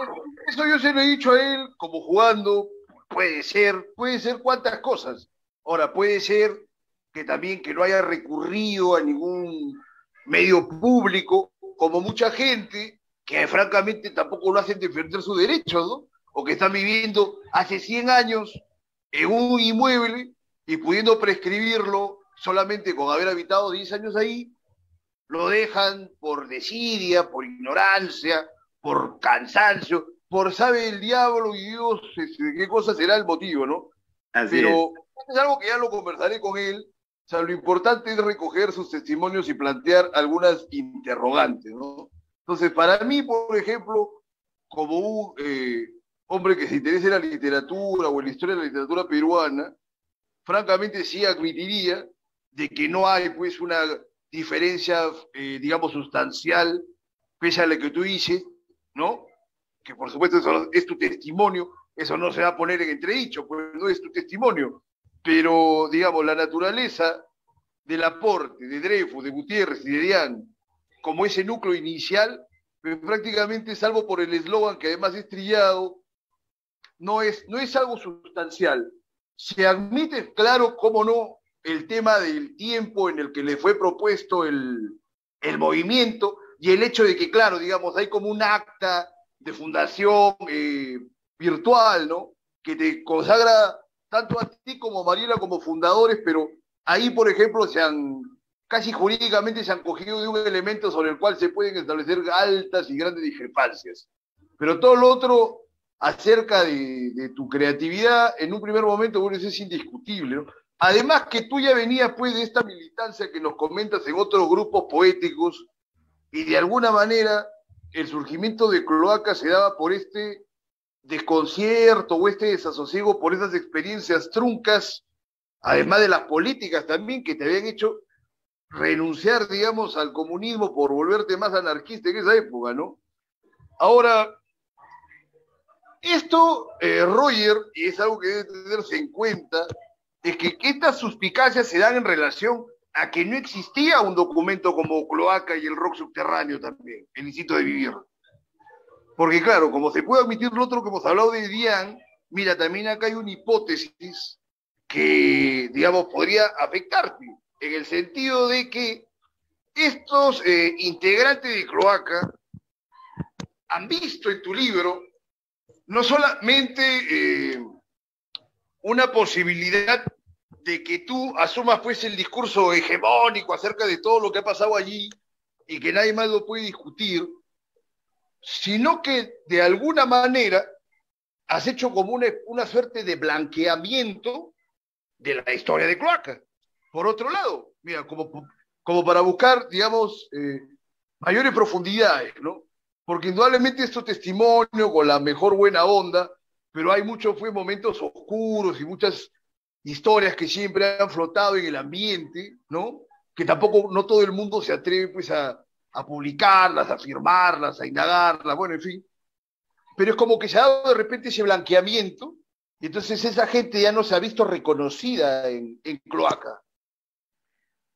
eso yo se lo he dicho a él como jugando, puede ser cuantas cosas. Ahora, puede ser que también que no haya recurrido a ningún medio público, como mucha gente, que francamente tampoco lo hacen defender sus derechos, ¿no? O que están viviendo hace 100 años en un inmueble y pudiendo prescribirlo solamente con haber habitado 10 años ahí, lo dejan por desidia, por ignorancia, por cansancio, por sabe el diablo y Dios qué cosa será el motivo, ¿no? Así es. Pero es algo que ya lo conversaré con él. O sea, lo importante es recoger sus testimonios y plantear algunas interrogantes, ¿no? Entonces, para mí, por ejemplo, como un hombre que se interesa en la literatura o en la historia de la literatura peruana, francamente sí admitiría de que no hay pues una diferencia, digamos, sustancial, pese a lo que tú dices, ¿no? Que por supuesto eso es tu testimonio, eso no se va a poner en entredicho, pues no es tu testimonio, pero digamos, la naturaleza del aporte de Dreyfus, de Gutiérrez y de Diane, como ese núcleo inicial, pues, prácticamente, salvo por el eslogan que además es trillado, no es algo sustancial. Se admite, claro, cómo no, el tema del tiempo en el que le fue propuesto el movimiento y el hecho de que, claro, digamos, hay como un acta de fundación virtual, ¿no? Que te consagra tanto a ti como a Mariela como fundadores, pero ahí, por ejemplo, casi jurídicamente se han cogido de un elemento sobre el cual se pueden establecer altas y grandes discrepancias. Pero todo lo otro acerca de tu creatividad, en un primer momento, bueno, eso es indiscutible, ¿no? Además que tú ya venías pues de esta militancia que nos comentas en otros grupos poéticos y de alguna manera el surgimiento de Cloaca se daba por este desconcierto o este desasosiego por esas experiencias truncas, además de las políticas también que te habían hecho renunciar, digamos, al comunismo por volverte más anarquista en esa época, ¿no? Ahora, esto, Roger, y es algo que debe tenerse en cuenta, es que estas suspicacias se dan en relación a que no existía un documento como Cloaca y el rock subterráneo también, el Instinto de Vivir. Porque claro, como se puede admitir lo otro que hemos hablado de Diane, mira, también acá hay una hipótesis que, digamos, podría afectarte. en el sentido de que estos integrantes de Cloaca han visto en tu libro no solamente una posibilidad de que tú asumas pues el discurso hegemónico acerca de todo lo que ha pasado allí y que nadie más lo puede discutir, sino que de alguna manera has hecho como una suerte de blanqueamiento de la historia de Cloaca. Por otro lado, mira, como para buscar, digamos, mayores profundidades, ¿no? Porque indudablemente estos testimonios con la mejor buena onda, pero hay muchos momentos oscuros y muchas historias que siempre han flotado en el ambiente, ¿no? Que tampoco, no todo el mundo se atreve pues a publicarlas, a firmarlas, a indagarlas, bueno, en fin. Pero es como que se ha dado de repente ese blanqueamiento, y entonces esa gente ya no se ha visto reconocida en Cloaca.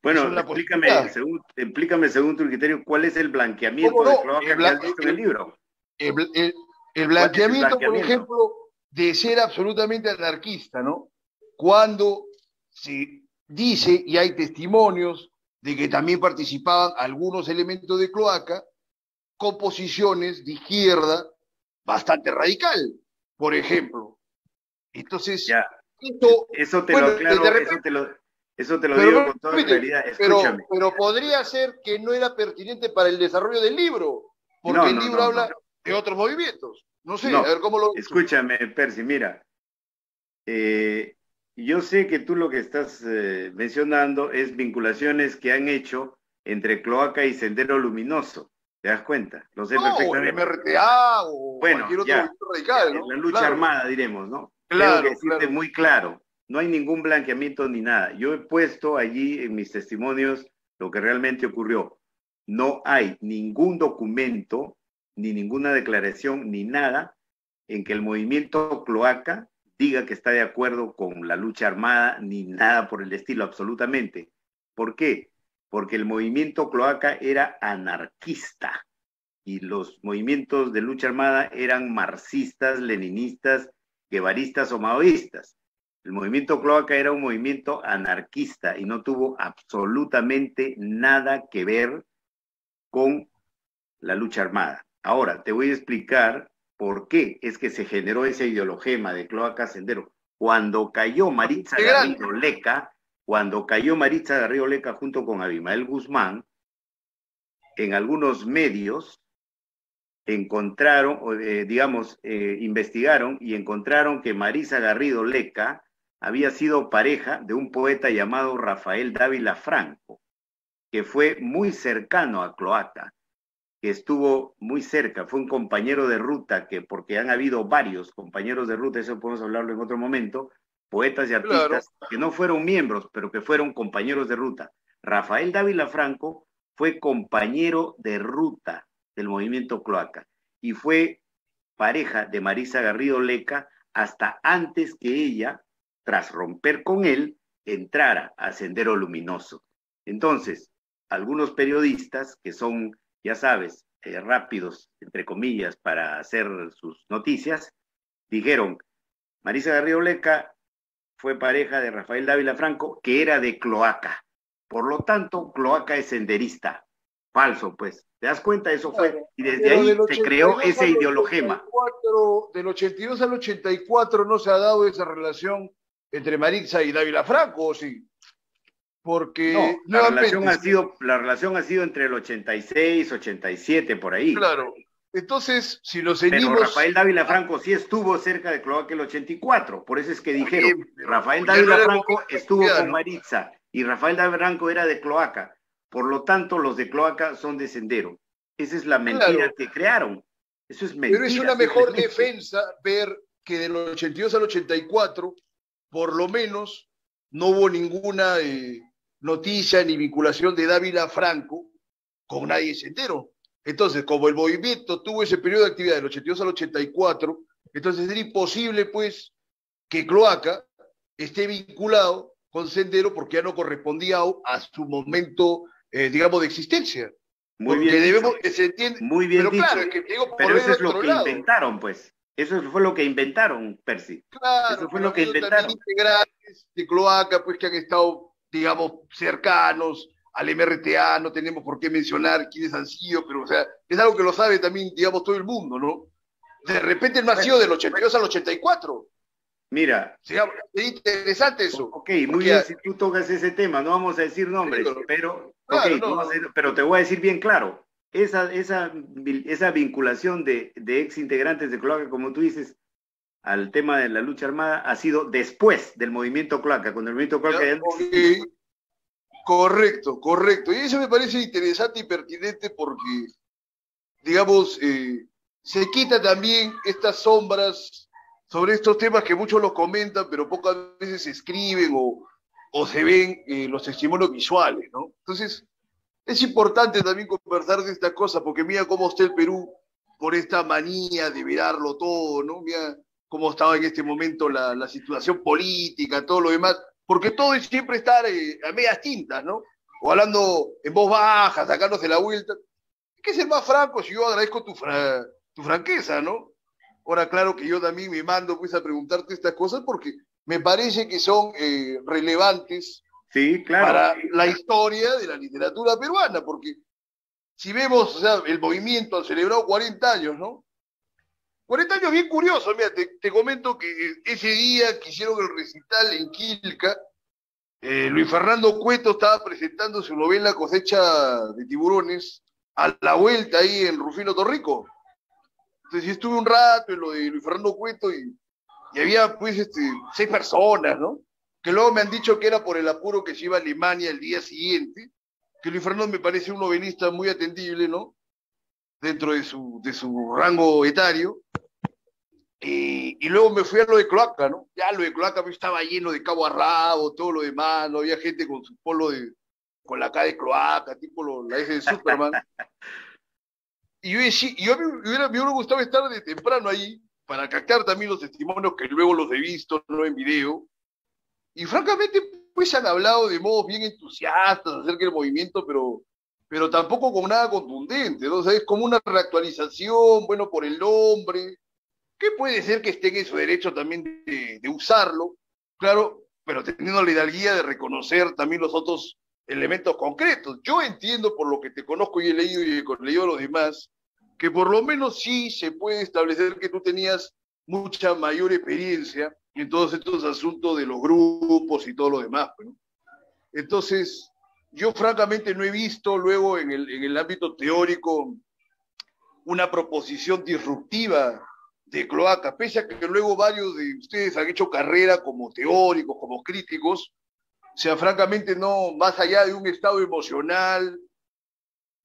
Bueno, explícame según tu criterio, ¿cuál es el blanqueamiento de Cloaca que has visto en el libro? El blanqueamiento, por ejemplo, de ser absolutamente anarquista, ¿no? Cuando se dice, y hay testimonios, de que también participaban algunos elementos de Cloaca con posiciones de izquierda bastante radical, por ejemplo. Entonces, ya, eso te lo aclaro, eso te lo digo con toda claridad. Escúchame. Pero podría ser que no era pertinente para el desarrollo del libro, porque el libro habla de otros movimientos. No sé, a ver cómo lo... Escúchame, Percy, mira. Yo sé que tú lo que estás mencionando es vinculaciones que han hecho entre Cloaca y Sendero Luminoso. ¿Te das cuenta? Lo sé perfectamente. El MRTA o cualquier otro radical, ¿no? La lucha armada, diremos, ¿no? Tengo que decirte muy claro. No hay ningún blanqueamiento ni nada. Yo he puesto allí en mis testimonios lo que realmente ocurrió. No hay ningún documento, ni ninguna declaración, ni nada en que el movimiento Cloaca diga que está de acuerdo con la lucha armada, ni nada por el estilo, absolutamente. ¿Por qué? Porque el movimiento Cloaca era anarquista y los movimientos de lucha armada eran marxistas, leninistas, guevaristas o maoístas. El movimiento Cloaca era un movimiento anarquista y no tuvo absolutamente nada que ver con la lucha armada. Ahora, te voy a explicar por qué es que se generó ese ideologema de Cloaca Sendero. Cuando cayó Maritza Garrido Leca junto con Abimael Guzmán, en algunos medios encontraron, investigaron y encontraron que Marisa Garrido Leca había sido pareja de un poeta llamado Rafael Dávila Franco, que fue muy cercano a Cloaca, que estuvo muy cerca, fue un compañero de ruta, porque han habido varios compañeros de ruta, eso podemos hablarlo en otro momento, poetas y artistas que no fueron miembros, pero que fueron compañeros de ruta. Rafael Dávila Franco fue compañero de ruta del movimiento Cloaca y fue pareja de Marisa Garrido Leca hasta antes que ella, tras romper con él, entrara a Sendero Luminoso. Entonces, algunos periodistas que son, ya sabes, rápidos, entre comillas, para hacer sus noticias, dijeron, Marisa Garrido Leca fue pareja de Rafael Dávila Franco, que era de Cloaca. Por lo tanto, Cloaca es senderista. Falso, pues. ¿Te das cuenta? Eso fue. Y desde ahí se creó ese ideologema. Del 82 al 84 no se ha dado esa relación entre Marisa y Dávila Franco, ¿o sí? Porque no, la relación ha sido entre el 86, 87, por ahí. Claro. Entonces, si lo seguimos... Pero Rafael Dávila Franco sí estuvo cerca de Cloaca el 84, por eso es que dijeron, Rafael Dávila Franco estuvo con Maritza y Rafael Dávila Franco era de Cloaca, por lo tanto los de Cloaca son de Sendero. Esa es la mentira que crearon. Eso es mentira. Pero es una mejor defensa ver que del 82 al 84, por lo menos, no hubo ninguna noticia ni vinculación de Dávila Franco con nadie Sendero. Entonces, como el movimiento tuvo ese periodo de actividad del 82 al 84, entonces era imposible, pues, que Cloaca esté vinculado con Sendero porque ya no correspondía a su momento, digamos, de existencia. Muy porque bien debemos dicho. Que se entiende. Muy bien pero dicho. Claro, es que, digo, pero eso es lo que inventaron, pues. Eso fue lo que inventaron, Percy. Claro, eso fue lo que inventaron. Integrantes de Cloaca, pues, que han estado digamos, cercanos al MRTA, no tenemos por qué mencionar quiénes han sido, pero, o sea, es algo que lo sabe también, digamos, todo el mundo, ¿no? De repente él nació del 82 al 84. Mira, Digamos, es interesante eso. ok, muy Porque, bien si tú tocas ese tema, no vamos a decir nombres, pero, ok, claro, no, no, pero te voy a decir bien claro, esa vinculación de ex integrantes de Cloaca, como tú dices, al tema de la lucha armada, ha sido después del movimiento Cloaca, cuando el movimiento Cloaca ya no existía. okay. Correcto, correcto. Y eso me parece interesante y pertinente porque, digamos, se quita también estas sombras sobre estos temas que muchos los comentan, pero pocas veces se escriben o se ven los testimonios visuales, ¿no? Entonces, es importante también conversar de estas cosas, porque mira cómo está el Perú por esta manía de mirarlo todo, ¿no? Mira cómo estaba en este momento la situación política, todo lo demás, porque todo es siempre estar a medias tintas, ¿no? O hablando en voz baja, sacándose la vuelta. Hay que ser más franco, si yo agradezco tu franqueza, ¿no? Ahora, claro que yo también me mando pues a preguntarte estas cosas porque me parece que son relevantes Sí, claro. para la historia de la literatura peruana, porque si vemos, o sea, el movimiento ha celebrado 40 años, ¿no? 40 años bien curioso, mira, te comento que ese día que hicieron el recital en Quilca, Luis Fernando Cueto estaba presentando su novela Cosecha de Tiburones a la vuelta ahí en Rufino Torrico. Entonces sí estuve un rato en lo de Luis Fernando Cueto y había pues 6 personas, ¿no? Que luego me han dicho que era por el apuro que se iba a Alemania el día siguiente, que Luis Fernando me parece un novelista muy atendible, ¿no? Dentro de su rango etario. Y luego me fui a lo de Cloaca, ¿no? Ya lo de Cloaca estaba lleno de cabo a rabo, todo lo demás, no había gente con su polo con la K de Cloaca, tipo la S de Superman. Y yo decía, me hubiera gustado estar de temprano ahí para captar también los testimonios que luego los he visto, no en video. Y francamente, pues han hablado de modos bien entusiastas acerca del movimiento, pero tampoco con nada contundente, ¿no? O sea, es como una reactualización, bueno, por el nombre, que puede ser que estén en su derecho también de usarlo, claro, pero teniendo la hidalguía de reconocer también los otros elementos concretos. Yo entiendo por lo que te conozco y he leído y he leído a los demás, que por lo menos sí se puede establecer que tú tenías mucha mayor experiencia en todos estos asuntos de los grupos y todo lo demás, ¿no? Entonces, yo francamente no he visto luego en el ámbito teórico una proposición disruptiva de Cloaca, pese a que luego varios de ustedes han hecho carrera como teóricos, como críticos, o sea, francamente no, más allá de un estado emocional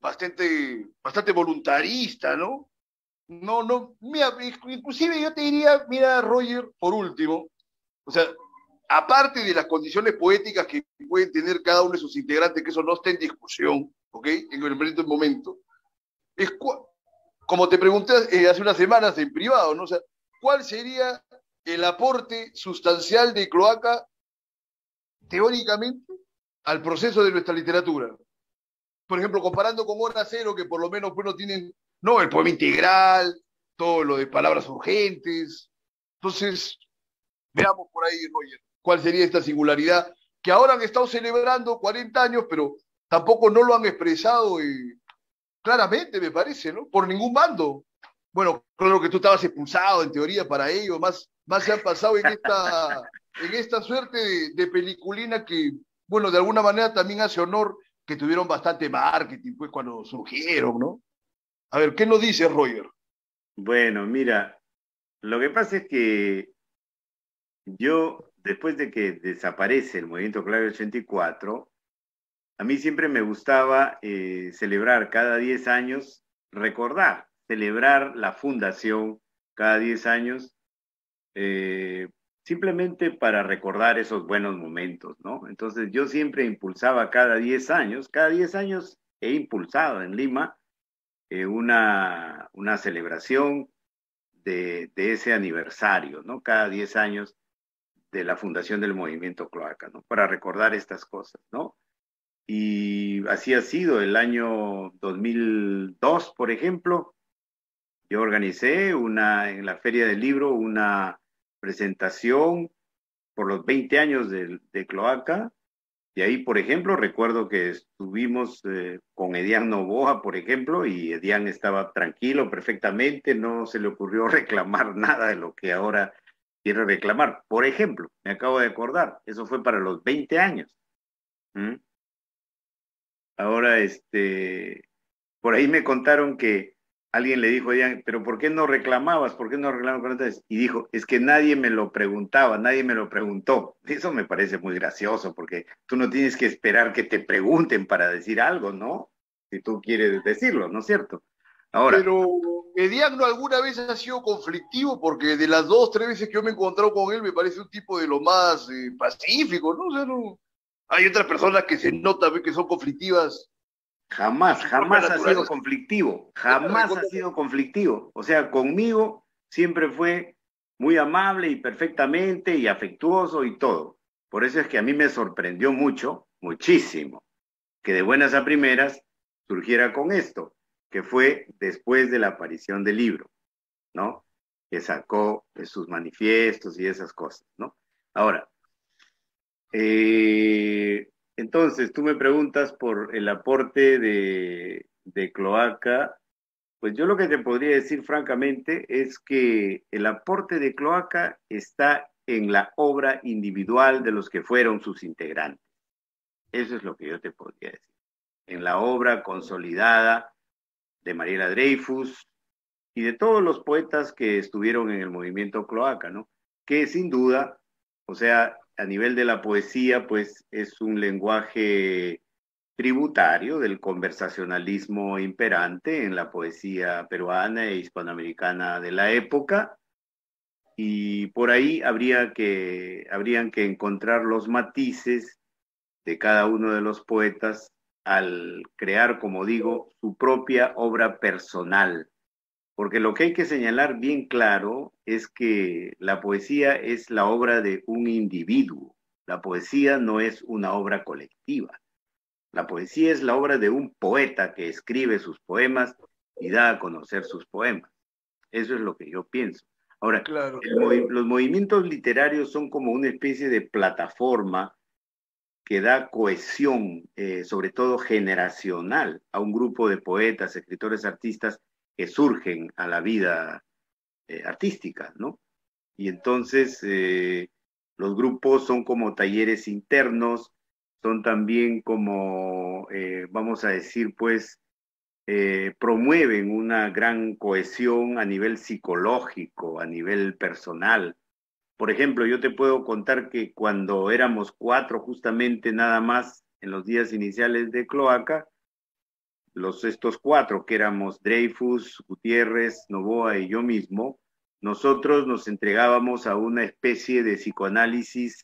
bastante voluntarista, ¿no? No, no, mira, inclusive yo te diría, mira, Roger, por último, o sea, aparte de las condiciones poéticas que pueden tener cada uno de sus integrantes, que eso no está en discusión, ¿ok? En el momento, es como te pregunté hace unas semanas en privado, ¿no? O sea, ¿cuál sería el aporte sustancial de Cloaca teóricamente al proceso de nuestra literatura? Por ejemplo, comparando con Hora Cero, que por lo menos pues, no tienen, no, el poema integral, todo lo de palabras urgentes. Entonces, veamos por ahí, Roger, cuál sería esta singularidad, que ahora han estado celebrando 40 años, pero tampoco no lo han expresado claramente, me parece, ¿no? Por ningún bando. Bueno, claro que tú estabas expulsado en teoría para ello, más se han pasado en esta suerte de peliculina que, bueno, de alguna manera también hace honor que tuvieron bastante marketing, pues, cuando surgieron, ¿no? A ver, ¿qué nos dice Roger? Bueno, mira, lo que pasa es que yo, después de que desaparece el movimiento Clave 84, a mí siempre me gustaba celebrar cada 10 años, recordar, celebrar la fundación cada 10 años, eh, simplemente para recordar esos buenos momentos, ¿no? Entonces yo siempre impulsaba cada 10 años he impulsado en Lima una celebración de ese aniversario, ¿no? Cada 10 años de la fundación del movimiento Cloaca, ¿no? Para recordar estas cosas, ¿no? Y así ha sido el año 2002, por ejemplo. Yo organicé en la Feria del Libro una presentación por los 20 años de Cloaca Y ahí, por ejemplo, recuerdo que estuvimos con Edián Novoa, por ejemplo, y Edián estaba tranquilo perfectamente, no se le ocurrió reclamar nada de lo que ahora quiere reclamar. Por ejemplo, me acabo de acordar, eso fue para los 20 años. ¿Mm? Ahora, por ahí me contaron que alguien le dijo a Edián, pero ¿por qué no reclamabas? ¿Por qué no reclamabas antes? Y dijo, es que nadie me lo preguntaba, nadie me lo preguntó. Eso me parece muy gracioso, porque tú no tienes que esperar que te pregunten para decir algo, ¿no? Si tú quieres decirlo, ¿no es cierto? Ahora, Pero Mediano alguna vez ha sido conflictivo, porque de las 2, 3 veces que yo me he encontrado con él, me parece un tipo de lo más pacífico, ¿no? O sea, no. Hay otras personas que se nota que son conflictivas en jamás, su propia jamás ha sido naturaleza. conflictivo, Esta jamás ha recontra- sido conflictivo. O sea, conmigo siempre fue muy amable y perfectamente y afectuoso y todo. Por eso es que a mí me sorprendió mucho, muchísimo, que de buenas a primeras surgiera con esto, que fue después de la aparición del libro, ¿no? Que sacó de sus manifiestos y esas cosas, ¿no? Ahora, entonces, tú me preguntas por el aporte de Cloaca. Pues yo lo que te podría decir francamente es que el aporte de Cloaca está en la obra individual de los que fueron sus integrantes. Eso es lo que yo te podría decir. En la obra consolidada de Mariela Dreyfus y de todos los poetas que estuvieron en el movimiento Cloaca, ¿no? Que sin duda, o sea, a nivel de la poesía, pues es un lenguaje tributario del conversacionalismo imperante en la poesía peruana e hispanoamericana de la época, y por ahí habrían que encontrar los matices de cada uno de los poetas al crear, como digo, su propia obra personal. Porque lo que hay que señalar bien claro es que la poesía es la obra de un individuo. La poesía no es una obra colectiva. La poesía es la obra de un poeta que escribe sus poemas y da a conocer sus poemas. Eso es lo que yo pienso. Ahora, Claro. los movimientos literarios son como una especie de plataforma que da cohesión, sobre todo generacional, a un grupo de poetas, escritores, artistas que surgen a la vida artística, ¿no? Y entonces los grupos son como talleres internos, son también como, vamos a decir, pues, promueven una gran cohesión a nivel psicológico, a nivel personal. Por ejemplo, yo te puedo contar que cuando éramos 4 justamente nada más en los días iniciales de Cloaca, estos 4 que éramos Dreyfus, Gutiérrez, Novoa y yo mismo, nosotros nos entregábamos a una especie de psicoanálisis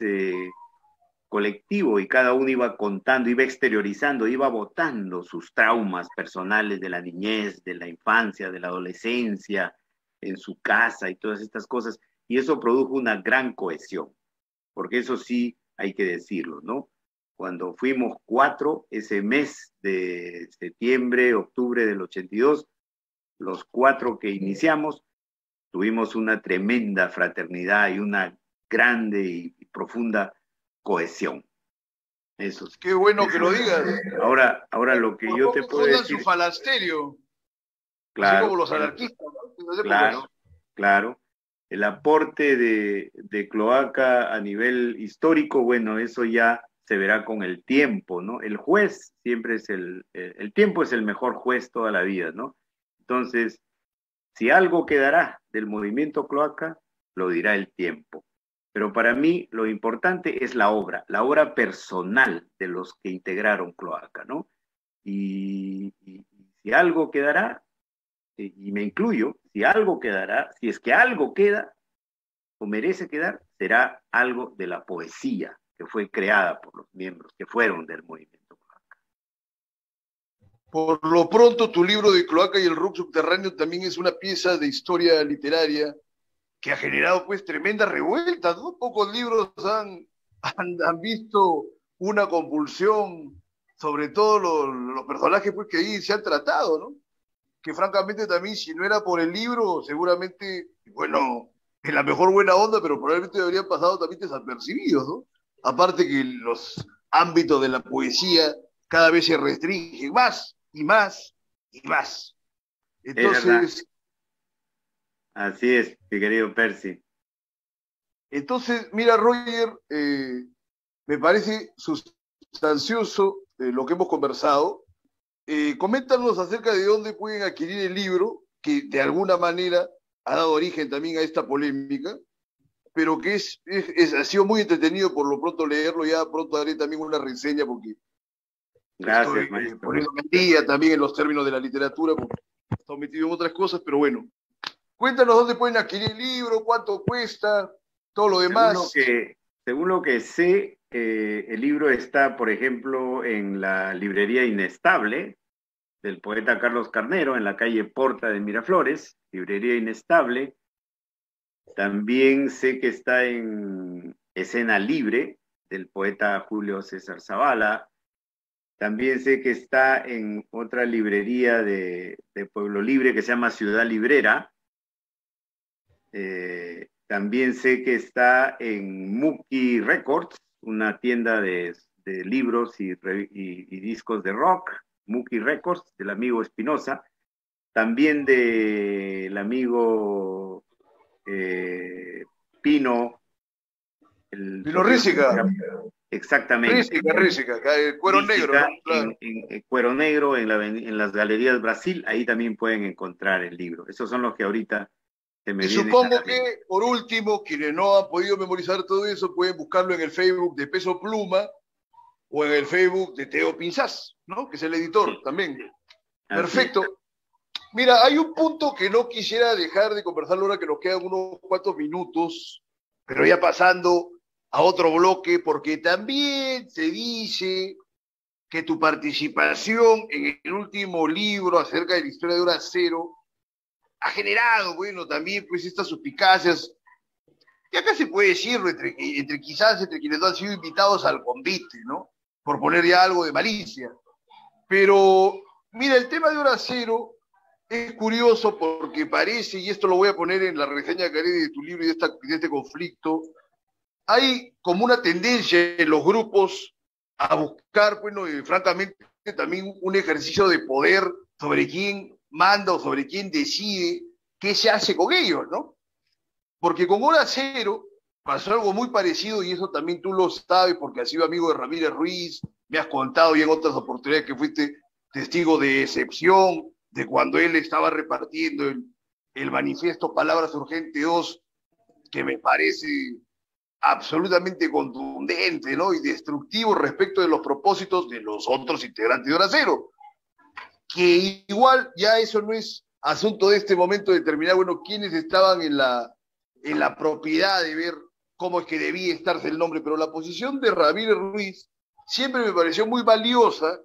colectivo y cada uno iba contando, iba exteriorizando, iba botando sus traumas personales de la niñez, de la infancia, de la adolescencia, en su casa y todas estas cosas. Y eso produjo una gran cohesión, porque eso sí hay que decirlo, ¿no? Cuando fuimos 4, ese mes de septiembre, octubre del 82, los 4 que iniciamos, tuvimos una tremenda fraternidad y una grande y profunda cohesión. Eso sí. Qué bueno que lo digas. Ahora lo que Por yo te poco puedo fundan su decir, falasterio, así claro, como los claro, anarquistas, ¿no? En esas épocas. claro, claro, el aporte de Cloaca a nivel histórico, bueno, eso ya se verá con el tiempo, ¿no? El juez siempre es el tiempo es el mejor juez toda la vida, ¿no? Entonces, si algo quedará del movimiento Cloaca, lo dirá el tiempo. Pero para mí lo importante es la obra personal de los que integraron Cloaca, ¿no? Y si algo quedará, y me incluyo, si algo quedará, si es que algo queda o merece quedar, será algo de la poesía que fue creada por los miembros que fueron del movimiento Cloaca. Por lo pronto, tu libro de Cloaca y el rock subterráneo también es una pieza de historia literaria que ha generado pues tremenda revuelta, ¿no? Pocos libros han visto una compulsión, sobre todo los personajes pues que ahí se han tratado, ¿no? Que francamente también si no era por el libro, seguramente, bueno, en la mejor buena onda, pero probablemente habrían pasado también desapercibidos, ¿no? Aparte que ámbito de la poesía cada vez se restringe más y más y más. Es verdad. Entonces, Así es, mi querido Percy. mira, Roger, me parece sustancioso lo que hemos conversado. Coméntanos acerca de dónde pueden adquirir el libro, que de alguna manera ha dado origen también a esta polémica, pero que ha sido muy entretenido por lo pronto leerlo. Ya pronto haré también una reseña porque estoy Gracias, maestro. poniéndome al día también en los términos de la literatura, porque estoy metido en otras cosas, pero bueno. Cuéntanos dónde pueden adquirir el libro, cuánto cuesta, todo lo Según demás. según lo que sé, el libro está, por ejemplo, en la librería Inestable del poeta Carlos Carnero, en la calle Porta de Miraflores, librería Inestable. También sé que está en Escena Libre del poeta Julio César Zavala. También sé que está en otra librería de Pueblo Libre que se llama Ciudad Librera. También sé que está en Muki Records, una tienda de libros y discos de rock, Muki Records, del amigo Espinosa. También del amigo Pino, su Pino apellido, Rísica, exactamente. Rísica, el cuero negro, ¿no? Rística, Claro. en Cuero Negro, en las galerías Brasil, ahí también pueden encontrar el libro. Esos son los que ahorita se me Y vienen a supongo la mente. que, por último, quienes no han podido memorizar todo eso, pueden buscarlo en el Facebook de Peso Pluma o en el Facebook de Teo Pinzás, ¿no? Que es el editor Sí, también. así es. Perfecto. Mira, hay un punto que no quisiera dejar de conversarlo ahora que nos quedan unos cuantos minutos, pero ya pasando a otro bloque, porque también se dice que tu participación en el último libro acerca de la historia de Hora Cero ha generado, bueno, también pues estas suspicacias, que acá se puede decir, quizás entre quienes no han sido invitados al convite, ¿no? Por poner ya algo de malicia. Pero, mira, el tema de Hora Cero es curioso porque parece, y esto lo voy a poner en la reseña que haré de tu libro y de este conflicto, hay como una tendencia en los grupos a buscar, bueno, francamente, también un ejercicio de poder sobre quién manda o sobre quién decide qué se hace con ellos, ¿no? Porque con Hora Cero pasó algo muy parecido y eso también tú lo sabes porque has sido amigo de Ramírez Ruiz, me has contado y en otras oportunidades que fuiste testigo de excepción, de cuando él estaba repartiendo el manifiesto Palabras Urgente 2, que me parece absolutamente contundente, ¿no? Y destructivo respecto de los propósitos de los otros integrantes de Hora Cero. Que igual ya eso no es asunto de este momento determinar, bueno, quiénes estaban en la propiedad de ver cómo es que debía estarse el nombre, pero la posición de Ramírez Ruiz siempre me pareció muy valiosa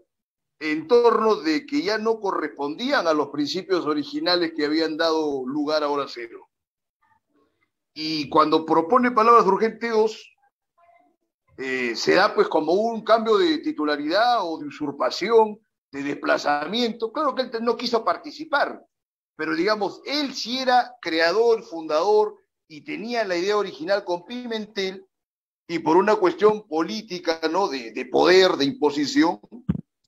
en torno de que ya no correspondían a los principios originales que habían dado lugar a Hora Cero. Y cuando propone Palabras Urgente 2, se da pues como un cambio de titularidad o de usurpación, de desplazamiento. Claro que él no quiso participar, pero digamos, él sí era creador, fundador y tenía la idea original con Pimentel y por una cuestión política, ¿no? De poder, de imposición,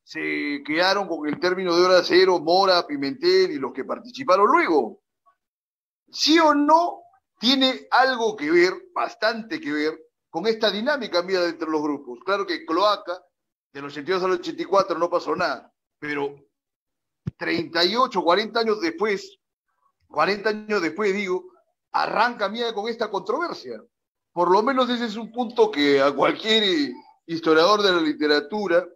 se quedaron con el término de Hora Cero, Mora, Pimentel y los que participaron luego. ¿Sí o no tiene algo que ver, bastante que ver, con esta dinámica mía entre los grupos? Claro que Cloaca, del 82 al 84 no pasó nada, pero 38, 40 años después, digo, arranca mía con esta controversia. Por lo menos ese es un punto que a cualquier historiador de la literatura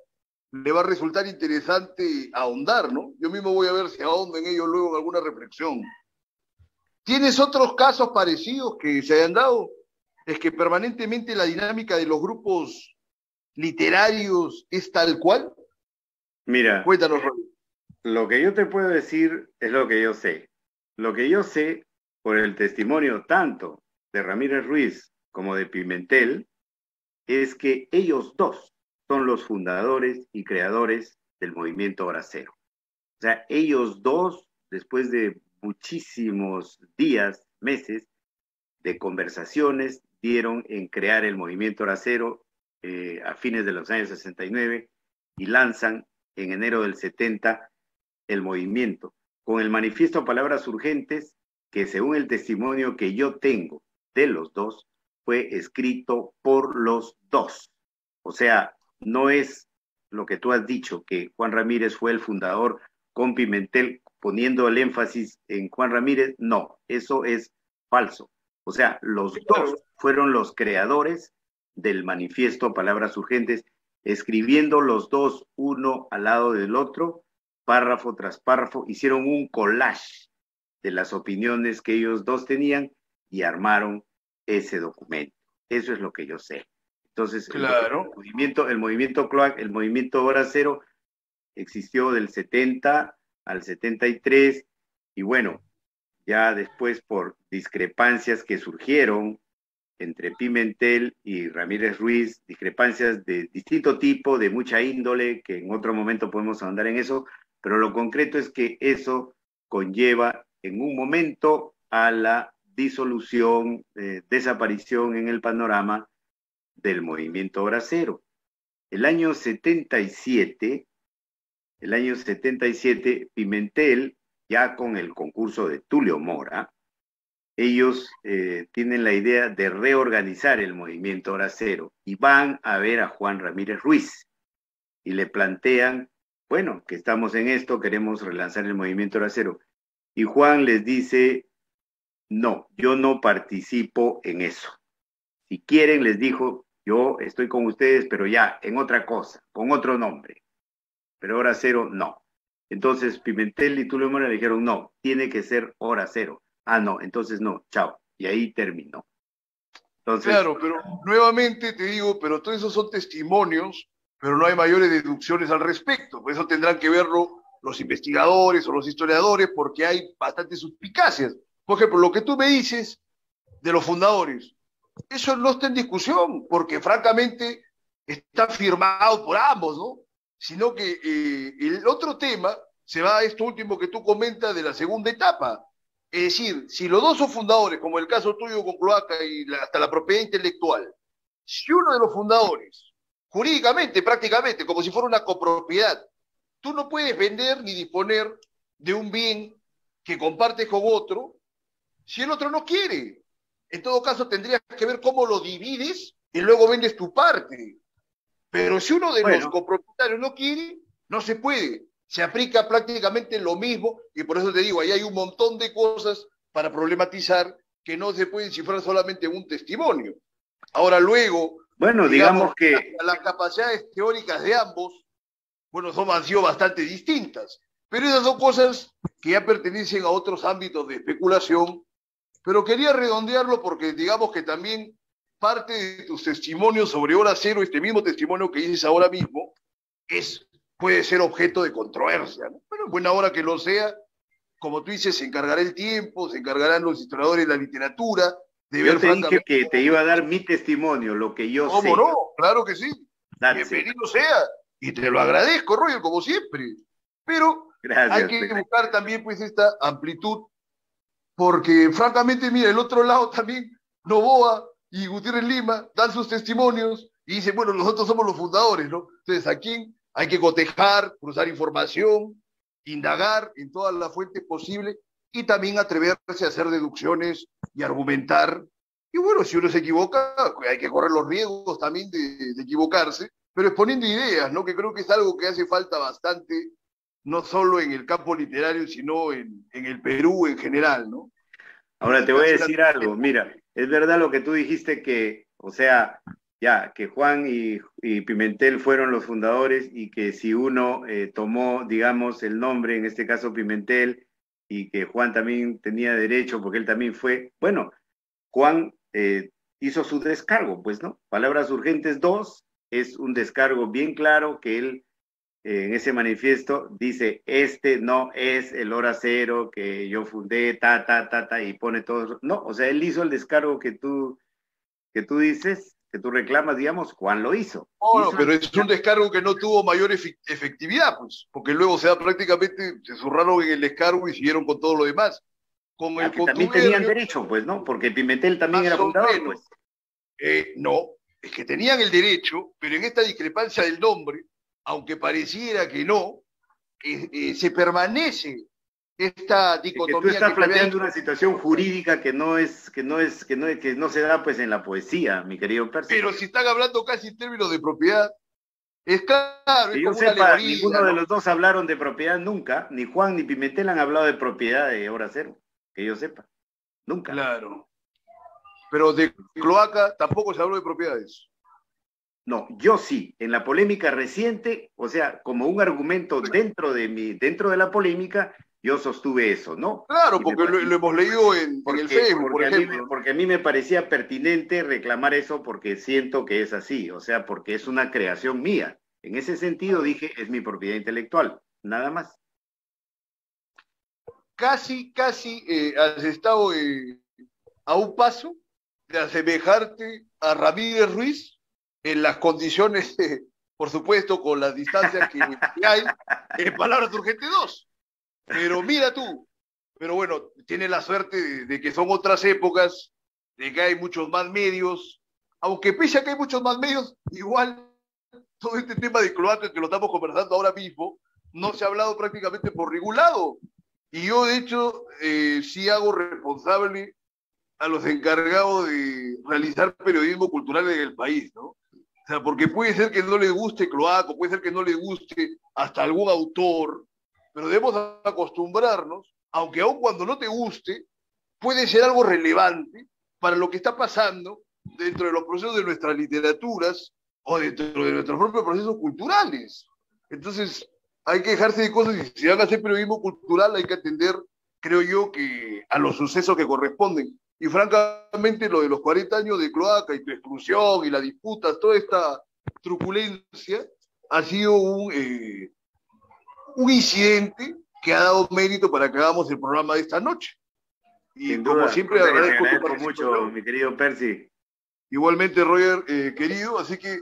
le va a resultar interesante ahondar, ¿no? Yo mismo voy a ver si ahondo en ello luego en alguna reflexión. ¿Tienes otros casos parecidos que se hayan dado? Es que permanentemente la dinámica de los grupos literarios es tal cual. Mira, Cuéntanos, Roy. lo que yo te puedo decir es lo que yo sé. Lo que yo sé por el testimonio tanto de Ramírez Ruiz como de Pimentel es que ellos dos son los fundadores y creadores del movimiento Hora Cero. O sea, ellos dos, después de muchísimos días, meses de conversaciones, dieron en crear el movimiento Hora Cero a fines de los años 69 y lanzan en enero del 70 el movimiento, con el manifiesto Palabras Urgentes, que según el testimonio que yo tengo de los dos, fue escrito por los dos. O sea, no es lo que tú has dicho, que Juan Ramírez fue el fundador con Pimentel, poniendo el énfasis en Juan Ramírez. No, eso es falso. O sea, los dos fueron los creadores del manifiesto Palabras Urgentes, escribiendo los dos uno al lado del otro, párrafo tras párrafo, hicieron un collage de las opiniones que ellos dos tenían y armaron ese documento. Eso es lo que yo sé. Entonces, claro, el movimiento CLOAC, el movimiento Hora Cero, existió del 70 al 73, y bueno, ya después por discrepancias que surgieron entre Pimentel y Ramírez Ruiz, discrepancias de distinto tipo, de mucha índole, que en otro momento podemos ahondar en eso, pero lo concreto es que eso conlleva en un momento a la disolución, desaparición en el panorama del movimiento Hora Cero. El año 77, Pimentel, ya con el concurso de Tulio Mora, ellos tienen la idea de reorganizar el movimiento Hora Cero y van a ver a Juan Ramírez Ruiz y le plantean, bueno, que estamos en esto, queremos relanzar el movimiento Hora Cero. Y Juan les dice, no, yo no participo en eso. Si quieren, les dijo, yo estoy con ustedes, pero ya en otra cosa, con otro nombre. Pero Hora Cero, no. Entonces Pimentel y Tulio Mora le dijeron, no, tiene que ser Hora Cero. Ah, no, entonces no, chao. Y ahí terminó. Entonces, claro, pero nuevamente te digo, pero todos esos son testimonios, pero no hay mayores deducciones al respecto. Por eso tendrán que verlo los investigadores o los historiadores, porque hay bastantes suspicacias. Por ejemplo, lo que tú me dices de los fundadores, eso no está en discusión, porque francamente está firmado por ambos, ¿no? Sino que el otro tema se va a esto último que tú comentas de la segunda etapa. Es decir, si los dos son fundadores, como el caso tuyo con Cloaca y hasta la propiedad intelectual, si uno de los fundadores, jurídicamente, prácticamente, como si fuera una copropiedad, tú no puedes vender ni disponer de un bien que compartes con otro si el otro no quiere. En todo caso, tendrías que ver cómo lo divides y luego vendes tu parte. Pero si uno de los copropietarios no quiere, no se puede. Se aplica prácticamente lo mismo y por eso te digo, ahí hay un montón de cosas para problematizar que no se pueden cifrar solamente en un testimonio. Ahora luego, bueno, digamos que las capacidades teóricas de ambos, bueno, han sido bastante distintas, pero esas son cosas que ya pertenecen a otros ámbitos de especulación, pero quería redondearlo porque digamos que también parte de tus testimonios sobre Hora Cero, este mismo testimonio que dices ahora mismo, puede ser objeto de controversia, ¿no? Pero en buena hora que lo sea, como tú dices, se encargará el tiempo, se encargarán los historiadores de la literatura, de ver francamente. Yo te dije que te iba a dar mi testimonio, lo que yo sé. ¿Cómo no? Claro que sí. Bienvenido sea. Y te lo agradezco, Roger, como siempre. Pero hay que buscar también pues esta amplitud, porque francamente, mira, el otro lado también, Novoa y Gutiérrez Lima dan sus testimonios y dicen, bueno, nosotros somos los fundadores, ¿no? Entonces, aquí hay que cotejar, cruzar información, indagar en todas las fuentes posibles y también atreverse a hacer deducciones y argumentar. Y bueno, si uno se equivoca, hay que correr los riesgos también de equivocarse, pero exponiendo ideas, ¿no? Que creo que es algo que hace falta bastante, no solo en el campo literario, sino en el Perú en general, ¿no? Ahora te voy a decir algo, mira, es verdad lo que tú dijiste que, o sea, ya, que Juan y Pimentel fueron los fundadores y que si uno tomó, digamos, el nombre, en este caso Pimentel, y que Juan también tenía derecho porque él también fue, bueno, Juan hizo su descargo, pues, ¿no? Palabras Urgentes 2 es un descargo bien claro que él en ese manifiesto dice, este no es el Hora Cero que yo fundé, y pone todo. No, o sea, él hizo el descargo que tú dices, que tú reclamas, digamos, Juan lo hizo. No, pero es un descargo que no tuvo mayor efectividad, pues, porque luego, o sea, prácticamente se zurraron en el descargo y siguieron con todo lo demás. Con el también tenían derecho, pues, ¿no? Porque Pimentel también era fundador, pues. No, es que tenían el derecho, pero en esta discrepancia del nombre, aunque pareciera que no, se permanece esta Es que tú dicotomía estás que te había planteando dicho. una situación jurídica que no se da pues en la poesía, mi querido Percy. Pero si están hablando casi en términos de propiedad, es claro, es Que yo como una sepa, alegoría, ninguno de ¿no? los dos hablaron de propiedad nunca, ni Juan ni Pimentel han hablado de propiedad de Hora Cero, que yo sepa, nunca. Claro. Pero de cloaca tampoco se habló de propiedades. No, yo sí, en la polémica reciente, o sea, como un argumento dentro de la polémica, yo sostuve eso, ¿no? Claro, Y porque lo hemos leído en el Facebook, por ejemplo. porque a mí me parecía pertinente reclamar eso porque siento que es así, o sea, porque es una creación mía. En ese sentido dije, es mi propiedad intelectual, nada más. Casi has estado a un paso de asemejarte a Ramírez Ruiz en las condiciones, por supuesto, con las distancias que hay en Palabras Urgente 2. Pero mira tú, pero bueno, tiene la suerte de que son otras épocas, de que hay muchos más medios, aunque pese a que hay muchos más medios, igual todo este tema de cloaca que lo estamos conversando ahora mismo, no se ha hablado prácticamente por ningún lado. Y yo, de hecho, sí hago responsable a los encargados de realizar periodismo cultural en el país, ¿no? O sea, porque puede ser que no les guste Cloaco, puede ser que no les guste hasta algún autor, pero debemos acostumbrarnos, aunque aun cuando no te guste, puede ser algo relevante para lo que está pasando dentro de los procesos de nuestras literaturas o dentro de nuestros propios procesos culturales. Entonces, hay que dejarse de cosas y si van a hacer periodismo cultural hay que atender, creo yo, que a los sucesos que corresponden. Y francamente, lo de los 40 años de cloaca y tu exclusión y las disputas, toda esta truculencia, ha sido un incidente que ha dado mérito para que hagamos el programa de esta noche. Y Sin como duda, siempre, cosa que te agradezco tu agradezco mucho, participación. mi querido Percy. Igualmente, Roger, querido, así que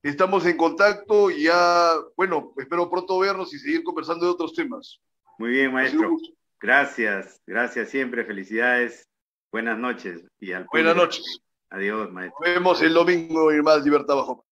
estamos en contacto y ya, bueno, espero pronto vernos y seguir conversando de otros temas. Muy bien, Ha sido un maestro. gusto. Gracias siempre, felicidades, buenas noches y al Buenas público. noches. Adiós, maestro. Nos vemos el domingo en más Libertad Bajo.